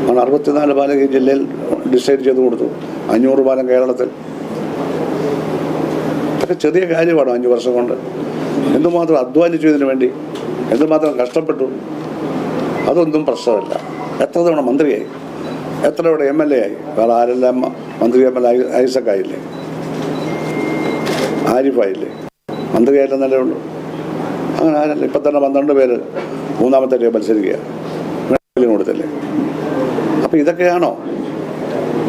അങ്ങനെ 64 പാലം ഈ ജില്ലയിൽ ഡിസൈഡ് ചെയ്ത് കൊടുത്തു. 500 പാലം കേരളത്തിൽ. ഇതൊക്കെ ചെറിയ കാര്യമാണ്. 5 വർഷം കൊണ്ട് എന്തുമാത്രം അധ്വാനിച്ചു ഇതിനു വേണ്ടി, എന്തുമാത്രം കഷ്ടപ്പെട്ടു. അതൊന്നും പ്രശ്നമല്ല. എത്ര തവണ മന്ത്രിയായി, എത്ര തവണ MLA ആയി. വേറെ ആരെല്ലാം മന്ത്രി MLA ഐസക്കായില്ലേ, ആരിഫായില്ലേ, മന്ത്രിയായിട്ടെന്നല്ലേ ഉള്ളൂ. അങ്ങനെ ആരല്ല. ഇപ്പം തന്നെ 12 പേര് 3ാമത്തെ ടീം മത്സരിക്കുക. കൊടുത്തല്ലേ? അപ്പം ഇതൊക്കെയാണോ?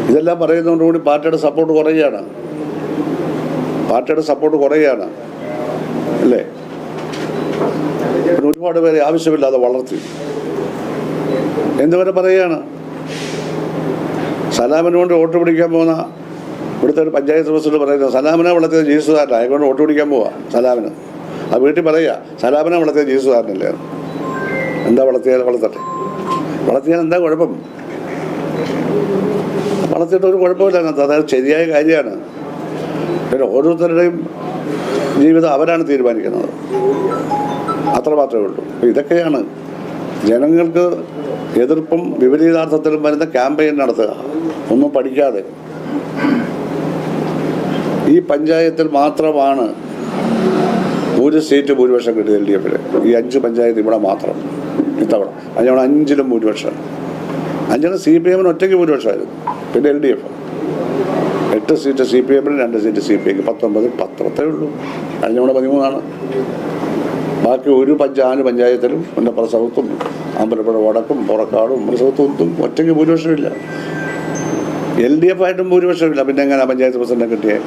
ഇതെല്ലാം പറയുന്നതോടുകൂടി പാർട്ടിയുടെ സപ്പോർട്ട് കുറയുകയാണ്. പാർട്ടിയുടെ സപ്പോർട്ട് കുറയുകയാണ് അല്ലേ? പിന്നെ ഒരുപാട് പേരെ ആവശ്യമില്ലാതെ വളർത്തി. എന്തുവരെ പറയുകയാണ്? സലാമിന് കൊണ്ട് വോട്ട് പിടിക്കാൻ പോകുന്ന ഇവിടുത്തെ ഒരു പഞ്ചായത്ത് പ്രസിഡന്റ് പറയുന്നത് സലാമിനെ വളർത്തിയത് ജീസുകാരനാണ്, അയാൾക്കൊണ്ട് വോട്ട് പിടിക്കാൻ പോവാ സലാമിന്. ആ വീട്ടിൽ പറയുക സലാമിനെ വളർത്തിയത് ജീസുകാരനല്ലേ. എന്താ വളർത്തിയാൽ വളർത്തട്ടെ. വളർത്തിയാൽ എന്താ കുഴപ്പം? വളർത്തിയിട്ട് ഒരു കുഴപ്പമില്ല. അങ്ങനത്തെ അതായത് ശരിയായ കാര്യമാണ്. പിന്നെ ഓരോരുത്തരുടെയും ജീവിതം അവരാണ് തീരുമാനിക്കുന്നത്. അത്ര മാത്രമേ ഉള്ളൂ. അപ്പോൾ ഇതൊക്കെയാണ് ജനങ്ങൾക്ക് എതിർപ്പും വിപരീതാർത്ഥത്തിലും വരുന്ന ക്യാമ്പയിൻ നടത്തുക. ഒന്നും പഠിക്കാതെ. ഈ പഞ്ചായത്തിൽ മാത്രമാണ് ഒരു സീറ്റ് ഭൂരിപക്ഷം കിട്ടിയത് LDF. ഈ 5 പഞ്ചായത്ത് ഇവിടെ മാത്രം ഇത്തവണ. അതിനവിടെ 5-ലും ഭൂരിപക്ഷം. 5 CPM ഒറ്റയ്ക്ക് ഭൂരിപക്ഷമായിരുന്നു. പിന്നെ LDF 8 seat CPM, 2 seat CPI. 19 പത്രത്തേ ഉള്ളൂ. കഴിഞ്ഞവിടെ 13. ബാക്കി ഒരു 4 പഞ്ചായത്തിലും പിന്നെ പ്രസവത്തും അമ്പലപ്പുഴ വടക്കും പുറക്കാടും പ്രസവത്തും ഒറ്റയ്ക്ക് ഭൂരിപക്ഷമില്ല. LDF ആയിട്ടും ഭൂരിപക്ഷമില്ല. പിന്നെ എങ്ങനെ പഞ്ചായത്ത് പ്രസിഡന്റ് കിട്ടിയേ?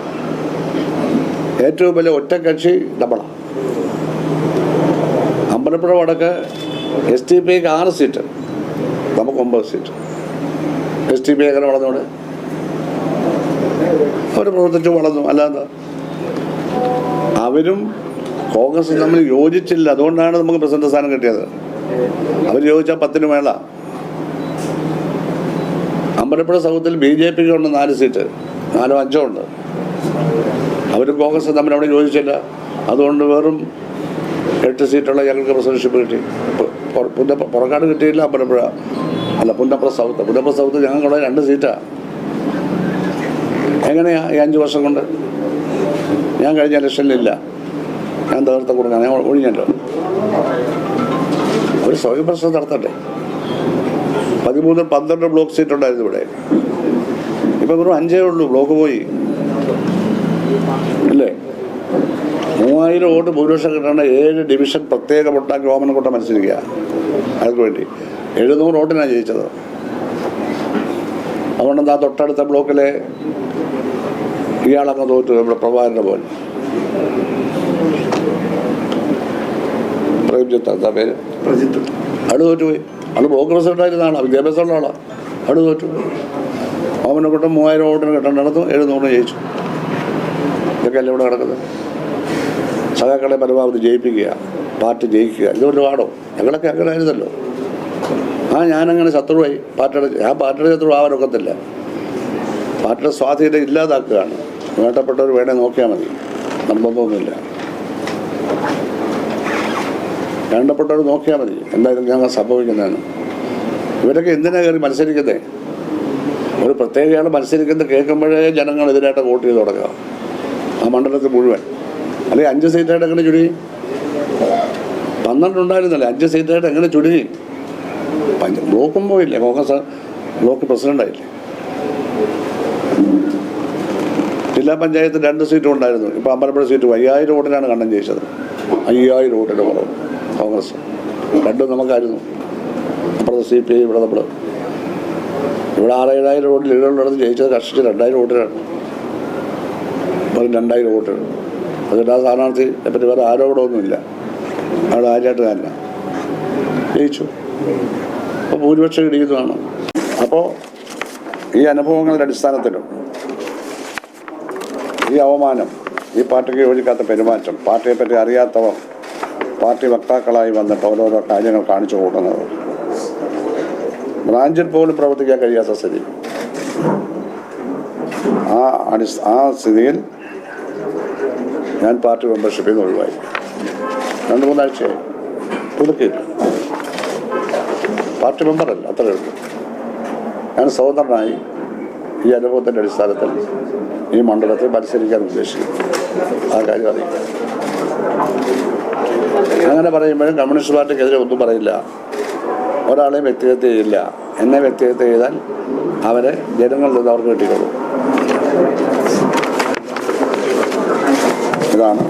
ഏറ്റവും വലിയ ഒറ്റക്കക്ഷി നമ്മളാണ്. അമ്പലപ്പുഴ വടക്ക് STPക്ക് 6 സീറ്റ്, നമുക്ക് 9 സീറ്റ്. STP എങ്ങനെ വളർന്നോടെ? അവർ പ്രവർത്തിച്ച് വളർന്നു. അല്ലാതെ അവരും കോൺഗ്രസ് തമ്മിൽ യോജിച്ചില്ല, അതുകൊണ്ടാണ് നമുക്ക് പ്രസിഡന്റ് സ്ഥാനം കിട്ടിയത്. അവർ ചോദിച്ചാൽ 10 മേള. അമ്പലപ്പുഴ സൗത്തിൽ BJP ഉണ്ട് 4 സീറ്റ്, 4 5 ഉണ്ട്. അവരും കോൺഗ്രസ് തമ്മിൽ അവിടെ യോജിച്ചില്ല, അതുകൊണ്ട് വെറും 8 സീറ്റുള്ള ഞങ്ങൾക്ക് പ്രസിഡൻഷിപ്പ് കിട്ടി. പുറക്കാട് കിട്ടിയില്ല, അമ്പലപ്പുഴ അല്ല പുന്നപ്ര സൗത്ത് ഞങ്ങൾക്കുള്ള 2 സീറ്റാണ്. എങ്ങനെയാ ഈ 5 വർഷം കൊണ്ട്? ഞാൻ കഴിഞ്ഞ ഇലക്ഷനിലില്ല, ഞാൻ തകർത്ത കൊടുക്കാൻ ഞാൻ ഒഴിഞ്ഞല്ലോ. ഒരു സ്വയം പ്രശ്നം നടത്തട്ടെ. 13-12 ബ്ലോക്ക് സീറ്റ് ഉണ്ടായിരുന്നു ഇവിടെ, ഇപ്പം വെറും 5 ഉള്ളൂ. ബ്ലോക്ക് പോയി ഇല്ലേ? 3000 വോട്ട് ഭൂരിപക്ഷം കിട്ടേണ്ട 7 ഡിവിഷൻ പ്രത്യേക പൊട്ടാക്കി ഓമനക്കുട്ട മത്സരിക്കുക അയാൾക്ക് വേണ്ടി. 700 വോട്ടിനാണ് ജയിച്ചത്. അതുകൊണ്ട് ആ തൊട്ടടുത്ത ബ്ലോക്കിലെ ഇയാളങ്ങ് തോറ്റു, നമ്മുടെ പ്രഭാകരൻ്റെ പോലെ. പ്രേംജിത്ത് എന്താ പേര്, അവിടെ തോറ്റുപോയി. അത് ബ്ലോക്ക് പ്രസിഡൻ്റായിരുന്ന ആളാണ്, വിദ്യാഭ്യാസമുള്ള ആളാണ്. അവിടെ തോറ്റു. ഓമനക്കുട്ടം 3000 വോട്ടിന് കിട്ടേണ്ടിടത്തും 700 ജയിച്ചു. ഇതൊക്കെയല്ലേ ഇവിടെ കിടക്കുന്നത്? സഖാക്കളെ പരമാവധി ജയിപ്പിക്കുക, പാർട്ടി ജയിക്കുക, ഇതുകൊണ്ട് പാടോ? ഞങ്ങളൊക്കെ അങ്ങനെ ആയിരുന്നല്ലോ. ഞാനങ്ങനെ ശത്രുവായി പാർട്ടിയുടെ ശത്രു ആവാനൊക്കത്തില്ല. പാർട്ടിയുടെ സ്വാധീനം ഇല്ലാതാക്കുകയാണ്. വേണ്ടപ്പെട്ടവർ വേണേ നോക്കിയാൽ മതി, നിർബന്ധമൊന്നുമില്ല. വേണ്ടപ്പെട്ടവർ നോക്കിയാൽ മതി എന്തായാലും ഞങ്ങൾ സംഭവിക്കുന്നതാണ്. ഇവരൊക്കെ എന്തിനാണ് കയറി മത്സരിക്കുന്നത്? ഒരു പ്രത്യേകയാണ് മത്സരിക്കുന്നത് കേൾക്കുമ്പോഴേ ജനങ്ങൾ ഇതിനായിട്ട് വോട്ട് ചെയ്ത് തുടങ്ങുക, ആ മണ്ഡലത്തിൽ മുഴുവൻ. അല്ലെങ്കിൽ 5 സീറ്റായിട്ട് എങ്ങനെ ചുരുങ്ങി? 12 ഉണ്ടായിരുന്നല്ലേ, 5 സീറ്റായിട്ട് എങ്ങനെ ചുരുങ്ങി? ബ്ലോക്കും പോയില്ലേ, കോൺഗ്രസ് ബ്ലോക്ക് പ്രസിഡൻ്റായില്ലേ. ജില്ലാ പഞ്ചായത്ത് 2 സീറ്റും ഉണ്ടായിരുന്നു. ഇപ്പോൾ അമ്പലപ്പുഴ സീറ്റ് 5000 വോട്ടിനാണ് കണ്ണൻ ജയിച്ചത്. 5000 വോട്ടിൻ്റെ കുറവ് കോൺഗ്രസ്. 2 നമുക്കായിരുന്നു. അപ്പുറത്ത് CPI, ഇവിടെ നമ്മൾ ഇവിടെ 6-7000 വോട്ടിൽ ലീഡറുള്ളിടത്ത് ജയിച്ചത് കഷ്ടിച്ച് 2000 വോട്ടിനാണ്. വെറും 2000 വോട്ടുകൾ. അതിട്ട് ആ സ്ഥാനാർത്ഥിയെ പറ്റി വേറെ ആരോപണമൊന്നുമില്ല. അവിടെ ആചാട്ടുകാരനാണ്, ജയിച്ചു. അപ്പോൾ ഭൂരിപക്ഷം ഇടിയുന്നതാണ്. അപ്പോൾ ഈ അനുഭവങ്ങളുടെ അടിസ്ഥാനത്തിലും ഈ അവമാനം, ഈ പാർട്ടിക്ക് യോജിക്കാത്ത പെരുമാറ്റം, പാർട്ടിയെപ്പറ്റി അറിയാത്തവർ പാർട്ടി വക്താക്കളായി വന്നിട്ട് ഓരോരോ കാര്യങ്ങൾ കാണിച്ചു കൂട്ടുന്നത്, ബ്രാഞ്ചിൽ പോലും പ്രവർത്തിക്കാൻ കഴിയാത്ത സ്ഥിതി. ആ സ്ഥിതിയിൽ ഞാൻ പാർട്ടി മെമ്പർഷിപ്പിൽ നിന്ന് ഒഴിവായി. 2-3 ആഴ്ചയായി പുതുക്കിയില്ല. പാർട്ടി മെമ്പറല്ല, അത്രയേ ഉള്ളൂ. ഞാൻ സ്വതന്ത്രനായി ഈ അനുഭവത്തിൻ്റെ അടിസ്ഥാനത്തിൽ ഈ മണ്ഡലത്തിൽ മത്സരിക്കാൻ ഉദ്ദേശിക്കുന്നു. ആ കാര്യം അറിയില്ല. അങ്ങനെ പറയുമ്പോഴും കമ്മ്യൂണിസ്റ്റ് പാർട്ടിക്കെതിരെ ഒന്നും പറയില്ല, ഒരാളെയും വ്യക്തിഗത ചെയ്യില്ല. എന്നെ വ്യക്തിഗത ചെയ്താൽ അവരെ ജനങ്ങളിൽ നിന്ന് അവർക്ക് കിട്ടിക്കോളൂ. ഇതാണ്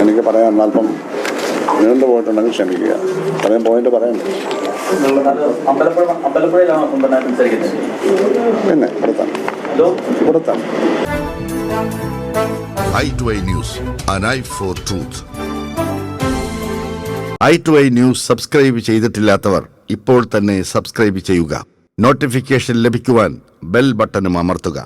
എനിക്ക് പറയാൻ. അല്പം നീണ്ടു പോയിട്ടുണ്ടെങ്കിൽ ക്ഷമിക്കുക. പറയാൻ പോയിന്റ് പറയണ്ടേ? പിന്നെ ഇവിടുത്താണ്. i2i News, an eye for truth. i2i News subscribe ചെയ്തിട്ടില്ലാത്തവർ ഇപ്പോൾ തന്നെ സബ്സ്ക്രൈബ് ചെയ്യുക. നോട്ടിഫിക്കേഷൻ ലഭിക്കുവാൻ ബെൽ ബട്ടണും അമർത്തുക.